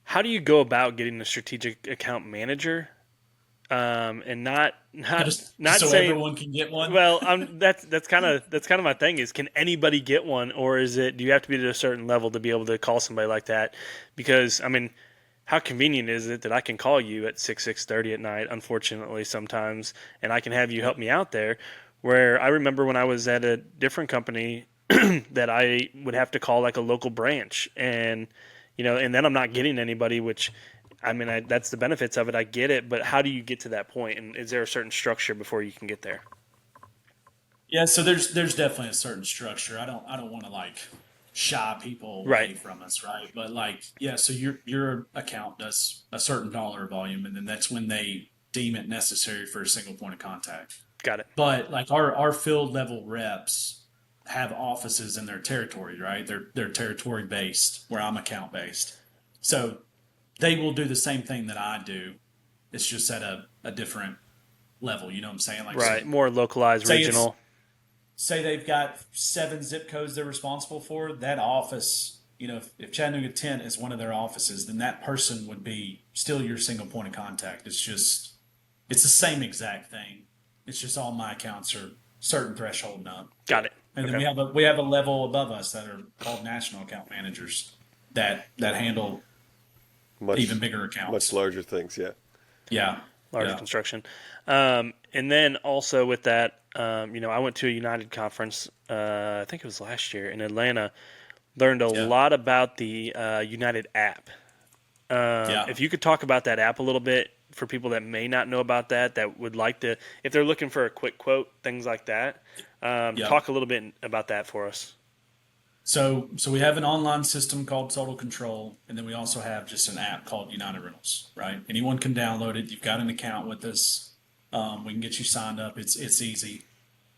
how do you go about getting a strategic account manager? And not so saying everyone can get one. well, that's kind of my thing is, can anybody get one, or do you have to be at a certain level to be able to call somebody like that? Because I mean, how convenient is it that I can call you at 6:30 at night, unfortunately sometimes, and I can have you help me out there? Where I remember when I was at a different company that I would have to call like a local branch, and and then I'm not getting anybody, which I mean, that's the benefits of it. I get it, but how do you get to that point? And is there a certain structure before you can get there? Yeah, so there's definitely a certain structure. I don't want to like shy people away from us, right? But like, yeah, so your account does a certain dollar volume, and then that's when they deem it necessary for a single point of contact. Got it. But like our field level reps have offices in their territory, right? They're territory based, where I'm account based. So they will do the same thing that I do. It's just at a different level. You know what I'm saying? Like Right. More localized, regional. Say they've got 7 zip codes they're responsible for. That office, if Chattanooga 10 is one of their offices, then that person would be still your single point of contact. It's the same exact thing. It's just all my accounts are certain threshold and up. Got it. And then we have a level above us that are called national account managers that handle even bigger accounts. Much larger things, yeah. Yeah. Larger construction. And then also with that, I went to a United conference, I think it was last year in Atlanta, learned a lot about the United app. If you could talk about that app a little bit for people that may not know about that would like to, if they're looking for a quick quote, things like that, talk a little bit about that for us. So we have an online system called Total Control, and then we also have just an app called United Rentals. Right? Anyone can download it. You've got an account with us. We can get you signed up. It's easy.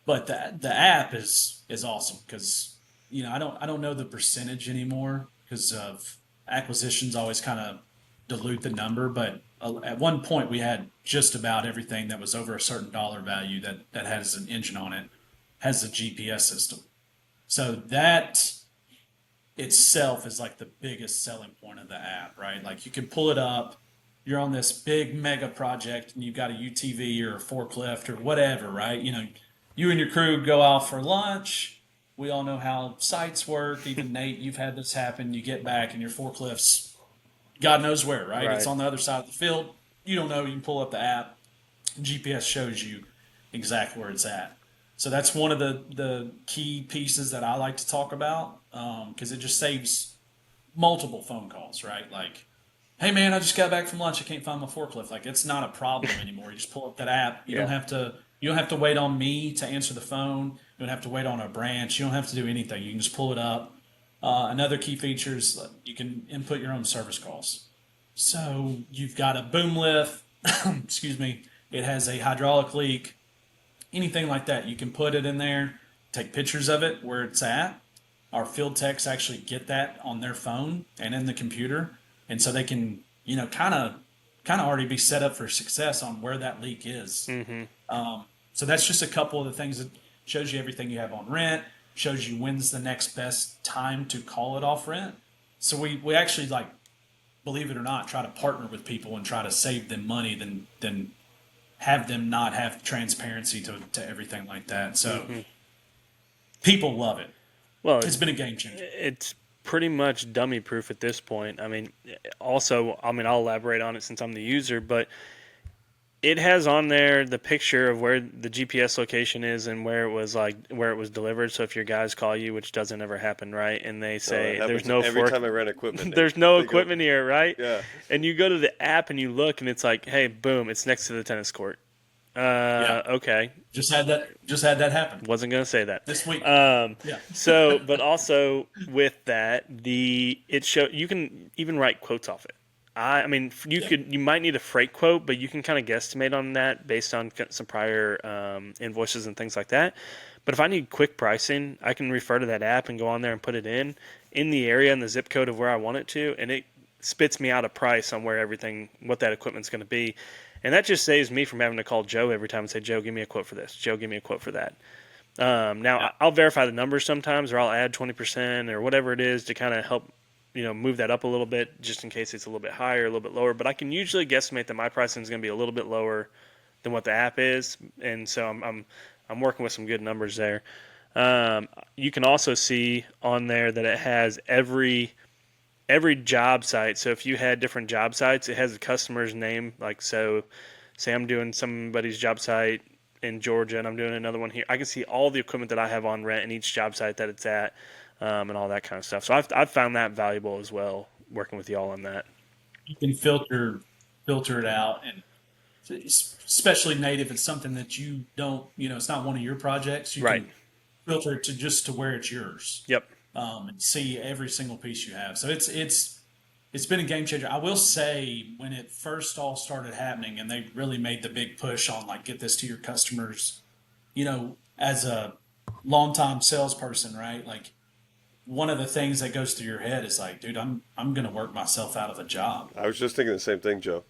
But the app is awesome because I don't know the percentage anymore because of acquisitions always kind of dilute the number. But at one point we had just about everything that was over a certain dollar value that has an engine on it has a GPS system. So that itself is like the biggest selling point of the app, right? Like you can pull it up, you're on this big mega project and you've got a UTV or a forklift or whatever, right? You and your crew go out for lunch. We all know how sites work. Even Nate, you've had this happen. You get back and your forklift's God knows where, right? It's Right. on the other side of the field. You don't know. You can pull up the app. GPS shows you exactly where it's at. So that's one of the key pieces that I like to talk about because it just saves multiple phone calls, right? Like, hey man, I just got back from lunch. I can't find my forklift. Like, it's not a problem anymore. You just pull up that app. You don't Yeah. have to. You don't have to wait on me to answer the phone. You don't have to wait on a branch. You don't have to do anything. You can just pull it up. Another key feature is you can input your own service calls. So you've got a boom lift. Excuse me. It has a hydraulic leak. Anything like that, you can put it in there. Take pictures of it where it's at. Our field techs actually get that on their phone and in the computer, and so they can, kind of already be set up for success on where that leak is. So that's just a couple of the things that shows you everything you have on rent, shows you when's the next best time to call it off rent. So we actually like, believe it or not, try to partner with people and try to save them money than have them not have transparency to everything like that. So people love it. Well, It's been a game changer. it's pretty much dummy proof at this point. I mean, also, I'll elaborate on it since I'm the user, but it has on there the picture of where the GPS location is and where it was delivered. So if your guys call you, which doesn't ever happen, right? And they say It there's happens no every time I rent equipment. there's no they go- equipment here, right? Yeah. And you go to the app and you look and it's like, hey, boom, it's next to the tennis court. Okay. Just had that happen Wasn't gonna say that. this week. Yeah. Yeah. So, but also with that, you can even write quotes off it. I mean, you might need a freight quote, but you can kind of guesstimate on that based on some prior invoices and things like that. But if I need quick pricing, I can refer to that app and go on there and put it in the area and the zip code of where I want it to, and it spits me out a price on what that equipment's going to be. And that just saves me from having to call Joe every time and say, Joe, give me a quote for this. Joe, give me a quote for that. I'll verify the numbers sometimes, or I'll add 20% or whatever it is to kind of help move that up a little bit, just in case it's a little bit higher, a little bit lower. But I can usually guesstimate that my pricing is going to be a little bit lower than what the app is, and so I'm working with some good numbers there. You can also see on there that it has every job site. So if you had different job sites, it has the customer's name. Like, so say I'm doing somebody's job site in Georgia and I'm doing another one here. I can see all the equipment that I have on rent in each job site that it's at. And all that kind of stuff. So I've found that valuable as well, working with y'all on that. You can filter it out, and especially native, it's something that you don't, it's not one of your projects. You Right. can filter it to where it's yours. Yep. And see every single piece you have. So it's been a game changer. I will say when it first all started happening, and they really made the big push on like get this to your customers, as a longtime salesperson, right? Like, one of the things that goes through your head is like, dude, I'm going to work myself out of a job, I was just thinking the same thing, Joe.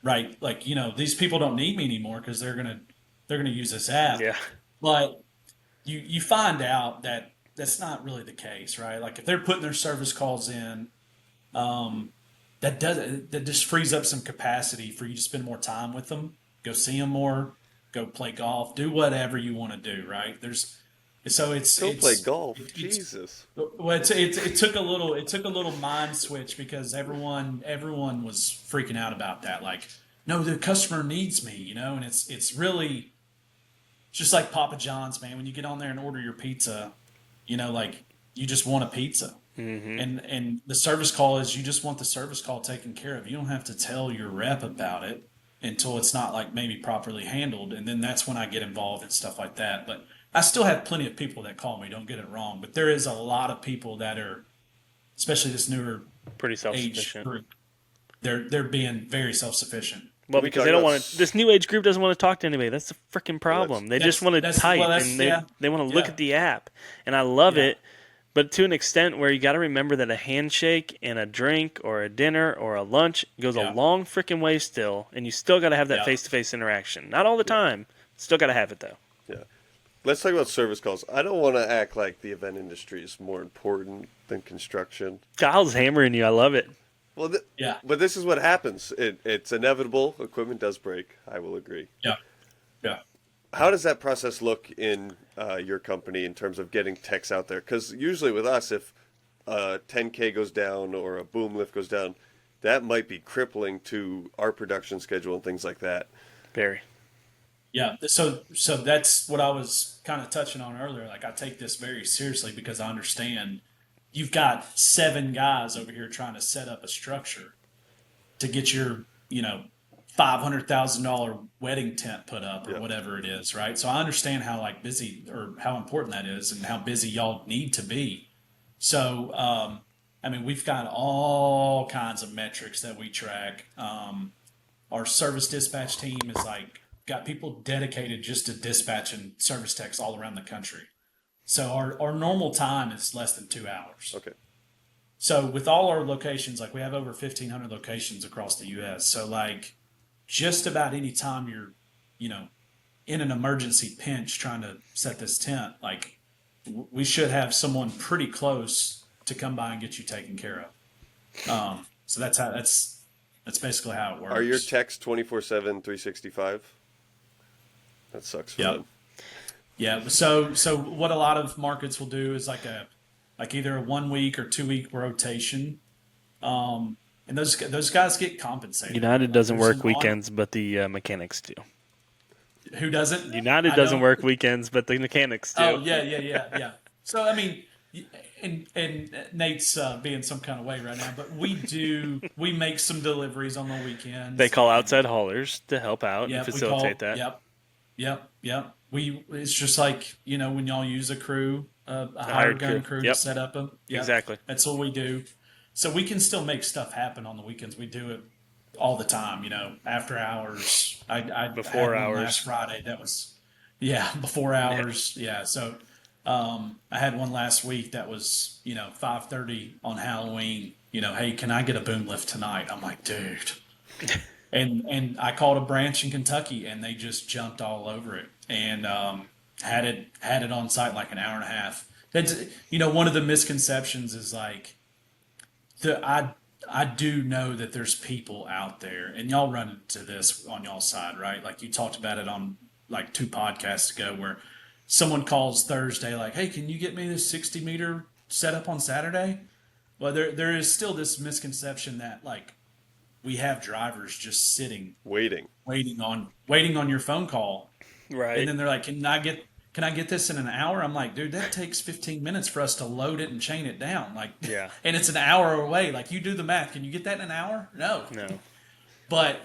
right? Like, these people don't need me anymore because they're going to use this app. Yeah. But you find out that that's not really the case, right? Like if they're putting their service calls in, that just frees up some capacity for you to spend more time with them, go see them more, go play golf, do whatever you want to do, right? Go play golf. it's- Jesus. Well, it took a little mind switch because everyone was freaking out about that. Like, no, the customer needs me, and it's really just like Papa John's, man. When you get on there and order your pizza, like you just want a pizza, and the service call is you just want the service call taken care of. You don't have to tell your rep about it until it's not like maybe properly handled, and then that's when I get involved and stuff like that. But I still have plenty of people that call me. Don't get it wrong, but there is a lot of people that are, especially this newer Pretty age self-sufficient. group. They're being very self sufficient. Well, We because talk they don't about want to. This new age group doesn't want to talk to anybody. That's the freaking problem. They just want to type and they want to look at the app, and I love Yeah. it, but to an extent where you got to remember that a handshake and a drink or a dinner or a lunch goes a Yeah. long freaking way still, and you still got to have that Yeah. face-to-face interaction. Not all the time. Still got to have it though. Yeah. Let's talk about service calls. I don't want to act like the event industry is more important than construction. Kyle's hammering you. I love it. Well, Yeah. but this is what happens. It's inevitable. Equipment does break. I will agree. Yeah. Yeah. How does that process look in your company in terms of getting techs out there? Because usually with us, if a 10K goes down or a boom lift goes down, that might be crippling to our production schedule and things like that. Very. Yeah. So that's what I was kind of touching on earlier. Like I take this very seriously because I understand you've got 7 guys over here trying to set up a structure to get your, $500,000 wedding tent put up or whatever it is, right? So I understand how like busy or how important that is and how busy y'all need to be. So, we've got all kinds of metrics that we track. Our service dispatch team is like got people dedicated just to dispatching service techs all around the country. So our normal time is less than 2 hours. Okay. So with all our locations, like we have over 1,500 locations across the U.S. So like just about any time you're, in an emergency pinch trying to set this tent, like we should have someone pretty close to come by and get you taken care of. So that's basically how it works. Are your techs 24/7, 365? That sucks for Yep. them. Yeah. So what a lot of markets will do is like either a 1 week or 2 week rotation. And those guys get compensated. United doesn't There's work an weekends, but the mechanics do. Who doesn't? United I doesn't don't- work weekends, but the mechanics do. Oh yeah. So and Nate's being some kind of way right now, but we make some deliveries on the weekends. They call outside haulers to help out Yeah, and facilitate that. Yep. It's just like when y'all use a crew, a hired hired gun crew. crew Yep. to set up them. Yep. Exactly. That's what we do. So we can still make stuff happen on the weekends. We do it all the time. After hours. I Before had one hours. last Friday. That was before hours. Yeah. So I had one last week that was 5:30 on Halloween. Hey, can I get a boom lift tonight? I'm like, dude. And I called a branch in Kentucky, and they just jumped all over it and had it on site like an hour and a half. That's one of the misconceptions is like I do know that there's people out there, and y'all run into this on y'all side, right? Like you talked about it on like 2 podcasts ago, where someone calls Thursday like, "Hey, can you get me this 60-meter setup on Saturday?" Well, there is still this misconception that like we have drivers just sitting Waiting. waiting on your phone call, Right. and then they're like, "Can I get this in an hour?" I'm like, dude, that takes 15 minutes for us to load it and chain it down. Like, Yeah. and it's an hour away. Like, you do the math. Can you get that in an hour? No. But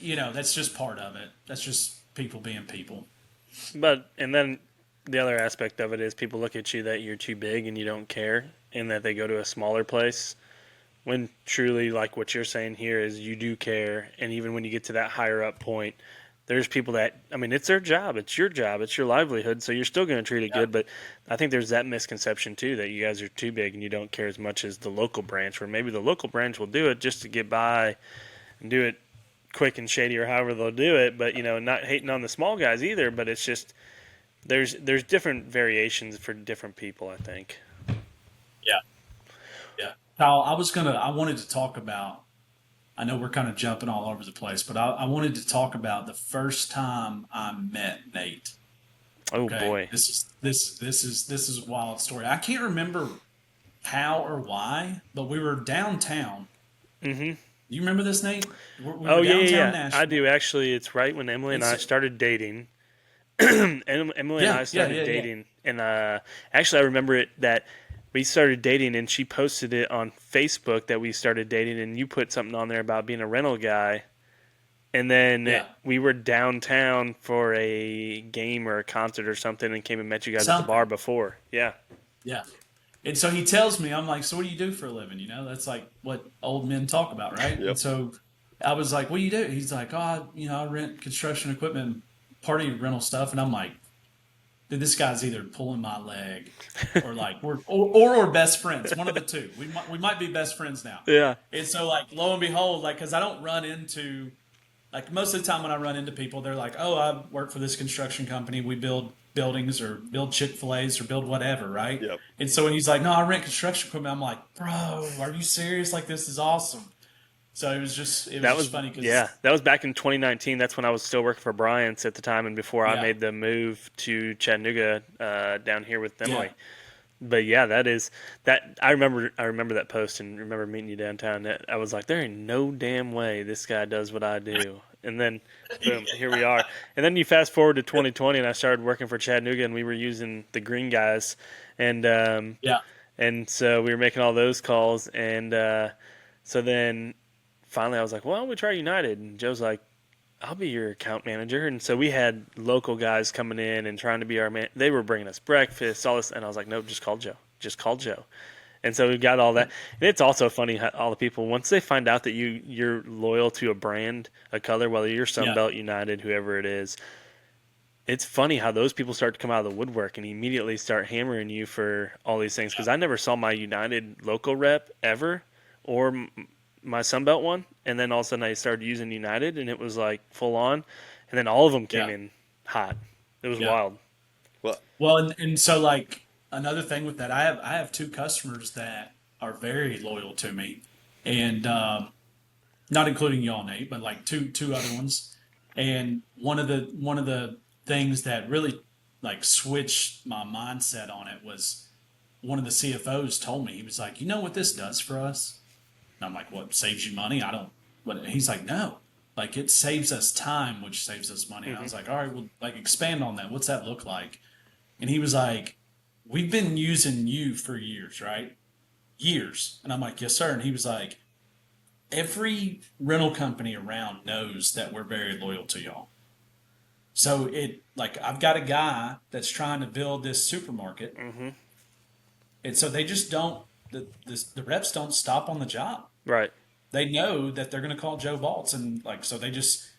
that's just part of it. That's just people being people. And then the other aspect of it is people look at you that you're too big and you don't care, and that they go to a smaller place. When truly, like what you're saying here, is you do care, and even when you get to that higher up point, there's people that, it's their job, it's your job, it's your livelihood, so you're still going to treat it good. But I think there's that misconception too, that you guys are too big and you don't care as much as the local branch, where maybe the local branch will do it just to get by and do it quick and shady or however they'll do it. But not hating on the small guys either, but it's just there's different variations for different people, I think. Yeah. Kyle, I wanted to talk about, I know we're kind of jumping all over the place, but I wanted to talk about the first time I met Nate. Oh Okay? boy. This is a wild story. I can't remember how or why, but we were downtown. Mm-hmm. You remember this, Nate? We were Oh downtown yeah. Nashville. I do actually. It's right when Emily and I It's- started dating. Emily and I started yeah. dating, and actually I remember it that we started dating, and she posted it on Facebook that we started dating, and you put something on there about being a rental guy. And then Yeah. we were downtown for a game or a concert or something and came and met you guys at the bar Something. before. Yeah. Yeah. And so he tells me, I'm like, so what do you do for a living? You know, that's like what old men talk about, right? Yep. And so I was like, what do you do? He's like, I rent construction equipment, party rental stuff. And I'm like, dude, this guy's either pulling my leg or like we're best friends. One of the two. We might be best friends now. Yeah. And so like lo and behold, like because I don't run into like most of the time when I run into people, they're like, "Oh, I work for this construction company. We build buildings or build Chick-fil-A's or build whatever, right?" Yep. And so when he's like, "No, I rent construction equipment," I'm like, "Bro, are you serious? Like this is awesome." So it was That just was funny because yeah, that was back in 2019. That's when I was still working for Bryant's at the time, and before I yeah, made the move to Chattanooga down here with yeah, Emily. But yeah, that is that. I remember that post and remember meeting you downtown. I was like, there ain't no damn way this guy does what I do. And then, boom, here we are. And then you fast forward to 2020, and I started working for Chattanooga, and we were using the green guys, and yeah, and so we were making all those calls, and so then finally I was like, well, why don't we try United? And Joe's like, I'll be your account manager. And so we had local guys coming in and trying to be our man. They were bringing us breakfast, all this. And I was like, nope, just call Joe. Just call Joe. And so we got all that. And it's also funny how all the people, once they find out that you're loyal to a brand, a color, whether you're yeah, Sunbelt, United, whoever it is, it's funny how those people start to come out of the woodwork and immediately start hammering you for all these things. Because I never saw my United local rep ever or my Sunbelt one. And then all of a sudden I started using United and it was like full on. And then all of them came yeah, in hot. It was yeah. wild. Well, Well, and so like another thing with that, I have two customers that are very loyal to me, and not including y'all, Nate, but like two other ones. And one of the things that really like switched my mindset on it was one of the CFOs told me, he was like, you know what this does for us? And I'm like, what, saves you money? I don't. But he's like, no, like it saves us time, which saves us money. And I Hmm. was like, all right, well, like expand on that. What's that look like? And he was like, we've been using you for years, right? Years. And I'm like, yes, sir. And he was like, every rental company around knows that we're very loyal to y'all. So like I've got a guy that's trying to build this supermarket, Hmm. and so they just don't the reps don't stop on the job. Right. They know that they're going to call Joe Baltz, and like so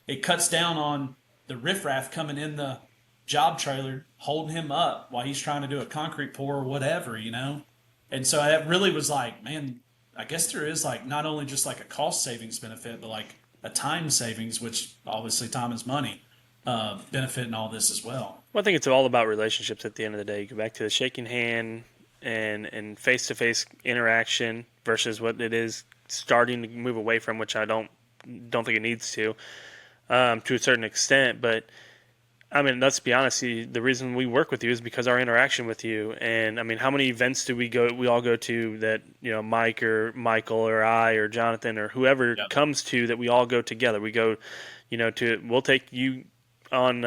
it cuts down on the riffraff coming in the job trailer holding him up while he's trying to do a concrete pour or whatever, you know. And so that really was like, man, I guess there is like not only just like a cost savings benefit, but like a time savings, which obviously time is money, benefit in all this as well. Well, I think it's all about relationships at the end of the day. You go back to the shaking hand and face-to-face interaction versus what it is starting to move away from, which I don't think it needs to a certain extent. But I mean, let's be honest. The reason we work with you is because our interaction with you. And I mean, how many events do we all go to that Mike or Michael or I or Jonathan or whoever Yep. comes to that we all go together. We go, we'll take you on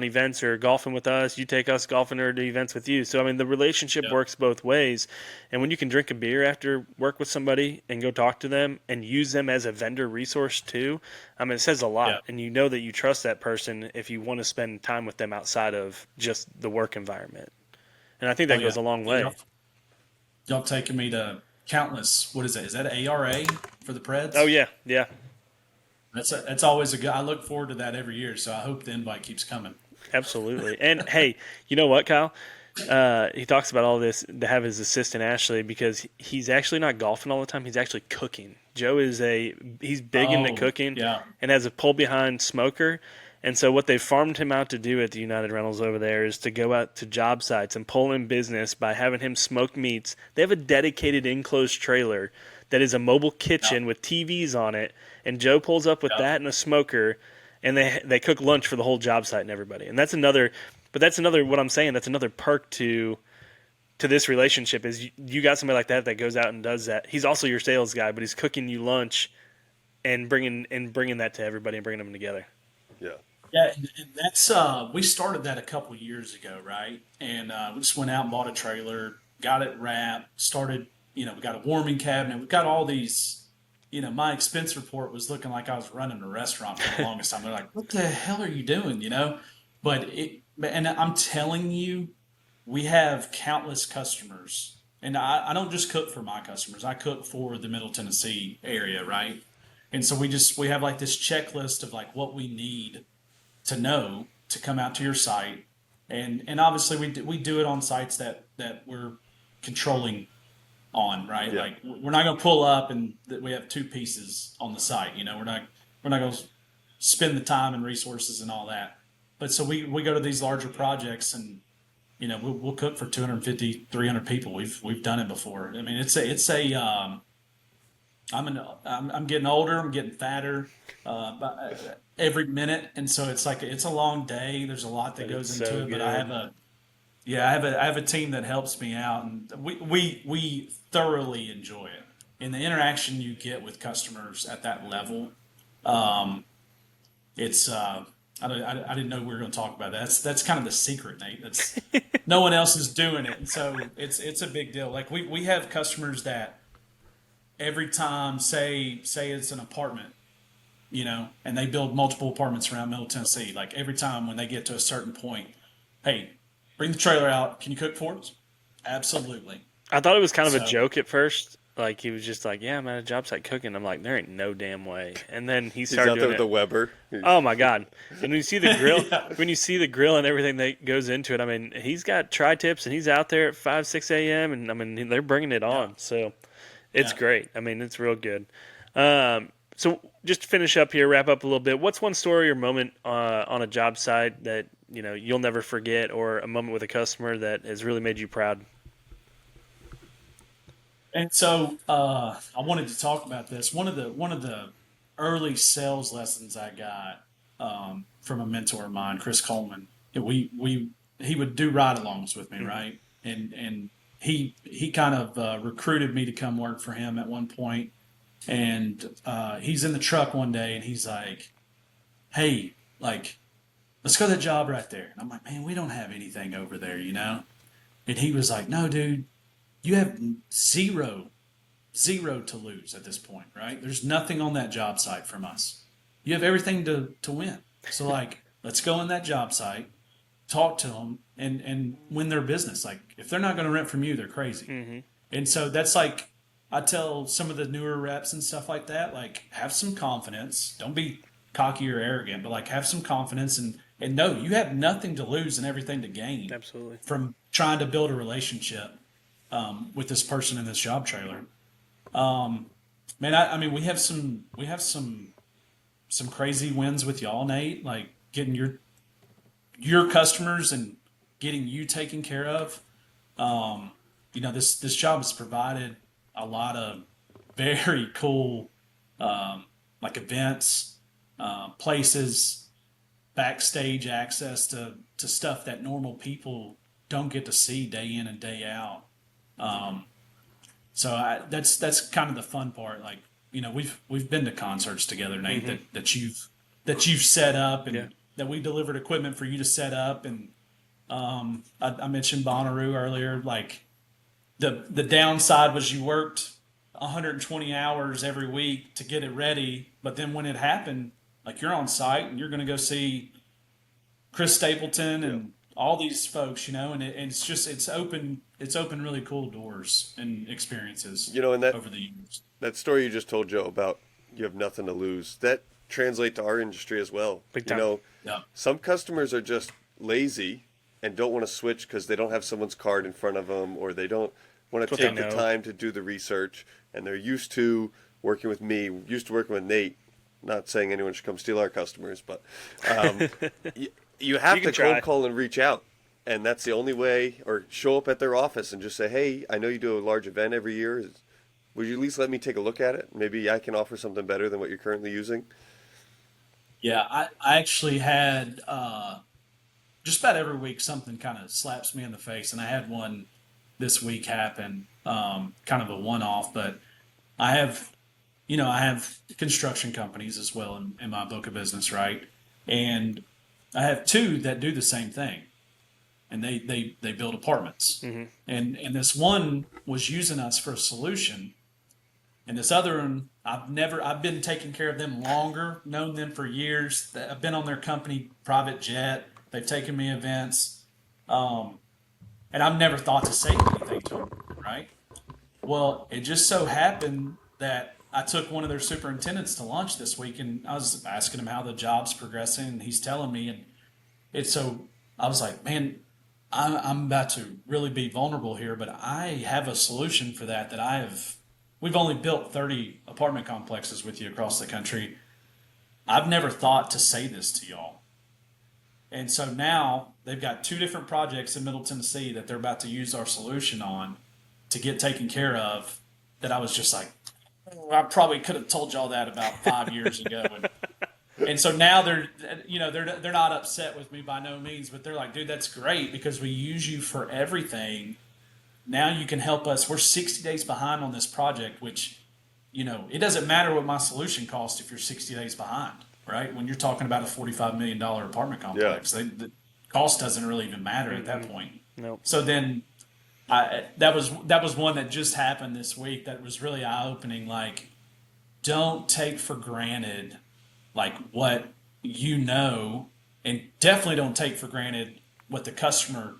events or golfing with us. You take us golfing or to events with you. So I mean, the relationship Yep. works both ways. And when you can drink a beer after work with somebody and go talk to them and use them as a vendor resource too, I mean, it says a lot. Yep. And you know that you trust that person if you want to spend time with them outside of just the work environment. And I think Oh that yeah. goes a long Yeah. way. Y'all taking me to countless. What is that? Is that ARA for the Oh Preds? yeah, yeah. That's always a good. I look forward to that every year. So I hope the invite keeps coming. Absolutely. And hey, you know what, Kyle? He talks about all this to have his assistant Ashley because he's actually not golfing all the time. He's actually cooking. Joe he's big into Oh cooking yeah, and has a pull behind smoker. And so what they farmed him out to do at the United Rentals over there is to go out to job sites and pull in business by having him smoke meats. They have a dedicated enclosed trailer that is a mobile kitchen with TVs on it, and Joe pulls up with yeah, that and a smoker, and they cook lunch for the whole job site and everybody. And that's another what I'm saying. That's another perk to this relationship is you got somebody like that goes out and does that. He's also your sales guy, but he's cooking you lunch and bringing that to everybody and bringing them together. yeah. yeah. And that's we started that a couple years ago, right? And we just went out and bought a trailer, got it wrapped, started. We got a warming cabinet. We've got all these my expense report was looking like I was running a restaurant for the longest time. They're like, "What the hell are you doing?" And I'm telling you, we have countless customers, and I don't just cook for my customers. I cook for the Middle Tennessee area, right? And so we have like this checklist of like what we need to know to come out to your site, and obviously we do it on sites that we're controlling on, right? Yeah. Like we're not going to pull up and that we have two pieces on the site. We're not going to spend the time and resources and all that. But so we go to these larger projects and we'll cook for 250, 300 people. We've done it before. I mean, I'm getting older. I'm getting fatter every minute, and so it's a long day. There's a lot that But it's goes into so it. But good. I have a team that helps me out, and we thoroughly enjoy it. And the interaction you get with customers at that level, it's I didn't know we were going to talk about that. That's kind of the secret, Nate. That's no one else is doing it, and so it's a big deal. Like we have customers that every time say it's an apartment, and they build multiple apartments around Middle Tennessee. Like every time when they get to a certain point, hey, bring the trailer out. Can you cook for us? Absolutely. I thought it was kind of a So joke at first. Like he was just like, "Yeah, I'm at a job site cooking." I'm like, "There ain't no damn way." And then he He's started out there doing with it. the Weber. Oh my god! And when you see the grill, Yeah. when you see the grill and everything that goes into it, I mean, he's got tri-tips and he's out there at 5, 6 a.m. and I mean, they're bringing it Yeah. on. So it's Yeah. great. I mean, it's real good. So just to finish up here, wrap up a little bit. What's one story or moment on a job site that you'll never forget, or a moment with a customer that has really made you proud? And so I wanted to talk about this. One of the early sales lessons I got from a mentor of mine, Chris Coleman. He would do ride-alongs with me, right? And he kind of recruited me to come work for him at one point. And he's in the truck one day, and he's like, "Hey, like, let's go to that job right there." And I'm like, "Man, we don't have anything over there." And he was like, "No, dude, you have zero to lose at this point, right? There's nothing on that job site from us. You have everything to win. So like, let's go in that job site, talk to them, and win their business. Like, if they're not going to rent from you, they're crazy." And so that's like, I tell some of the newer reps and stuff like that, like, have some confidence. Don't be cocky or arrogant, but like, have some confidence and know you have nothing to lose and everything to gain Absolutely. from trying to build a relationship with this person in this job trailer. Man, I mean, we have some crazy wins with y'all, Nate. Like getting your customers and getting you taken care of. This job has provided a lot of very cool like events, places, backstage access to stuff that normal people don't get to see day in and day out. That's kind of the fun part. Like, we've been to concerts together, Nate, that you've set up, and Yeah. that we delivered equipment for you to set up. And I mentioned Bonnaroo earlier. Like the downside was you worked 120 hours every week to get it ready, but then when it happened, like, you're on site and you're going to go see Chris Stapleton and all these folks, and it's open really cool doors and experiences And that over the years. that story you just told Joe about you have nothing to lose, that translates to our industry as well. Big time. Yeah. Some customers are just lazy and don't want to switch because they don't have someone's card in front of them, or they don't want to That's what take they the know. time to do the research, and they're used to working with me, used to working with Nate. Not saying anyone should come steal our customers, but you have You to can try. cold call and reach out. And that's the only way, or show up at their office and just say, "Hey, I know you do a large event every year. Would you at least let me take a look at it? Maybe I can offer something better than what you're currently using." Yeah, I actually had just about every week something kind of slaps me in the face, and I had one this week happen, kind of a one-off. But I have construction companies as well in my book of business, right? And I have two that do the same thing, and they build apartments. And this one was using us for a solution, And this other one, I've been taking care of them longer, known them for years. I've been on their company private jet. They've taken me events, and I've never thought to say anything to them, right? Well, it just so happened that I took one of their superintendents to lunch this week, and I was asking him how the job's progressing, and he's telling me, and it's so I was like, man, I'm about to really be vulnerable here, but I have a solution for that. We've only built 30 apartment complexes with you across the country. I've never thought to say this to y'all. And so now they've got 2 different projects in Middle Tennessee that they're about to use our solution on to get taken care of. That I was just like, "Oh, I probably could have told y'all that about 5 years ago." And so now they're not upset with me by no means, but they're like, dude, that's great because we use you for everything. Now you can help us. We're 60 days behind on this project, which, it doesn't matter what my solution costs if you're 60 days behind, right? When you're talking about a $45 million apartment complex, the cost doesn't really even matter at that point. Nope. So then that was one that just happened this week that was really eye-opening. Like, don't take for granted like what and definitely don't take for granted what the customer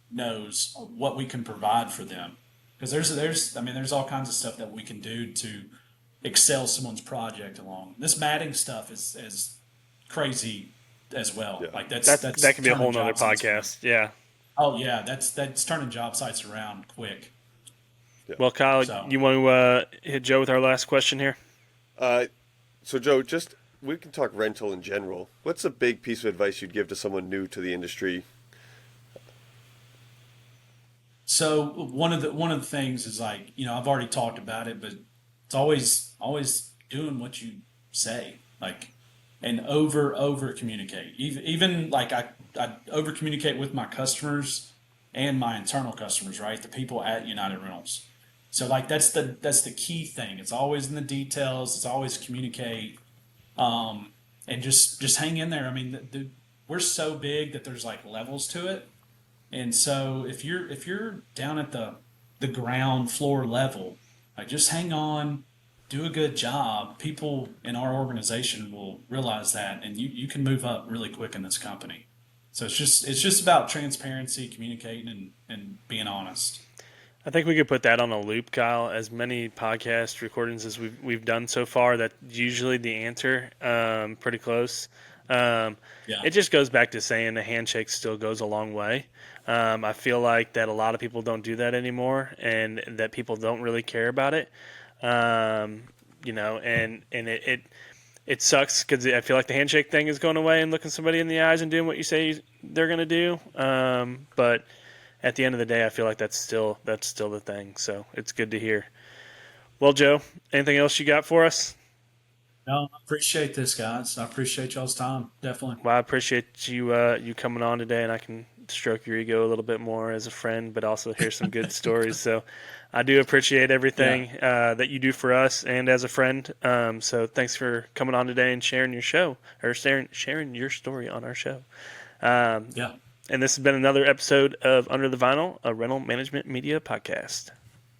knows, what we can provide for them. Because there's all kinds of stuff that we can do to excel someone's project along. This matting stuff is crazy as well. Yeah. Like that could be a whole nother podcast. Yeah. Oh yeah, that's turning job sites around quick. Yeah. Well, Kyle, you want to hit Joe with our last question here? So Joe, we can talk rental in general. What's a big piece of advice you'd give to someone new to the industry? So one of the things is like, I've already talked about it, but it's always doing what you say, like, and over communicate. Even like I over communicate with my customers and my internal customers, right? The people at United Rentals. So like that's the key thing. It's always in the details. It's always communicate, and just hang in there. I mean, we're so big that there's like levels to it. And so if you're down at the ground floor level, like just hang on, do a good job. People in our organization will realize that, and you can move up really quick in this company. So it's just about transparency, communicating, and being honest. I think we could put that on a loop, Kyle. As many podcast recordings as we've done so far, that's usually the answer. Pretty close. It just goes back to saying the handshake still goes a long way. I feel like that a lot of people don't do that anymore, and that people don't really care about it. And it sucks because I feel like the handshake thing is going away and looking somebody in the eyes and doing what you say they're going to do. But at the end of the day, I feel like that's still the thing. So it's good to hear. Well, Joe, anything else you got for us? No, I appreciate this, guys. I appreciate y'all's time. Definitely. Well, I appreciate you coming on today, and I can stroke your ego a little bit more as a friend, but also hear some good stories. So I do appreciate everything that you do for us and as a friend. So thanks for coming on today and sharing your show, or sharing your story on our show. And this has been another episode of Under the Vinyl, a rental management media podcast.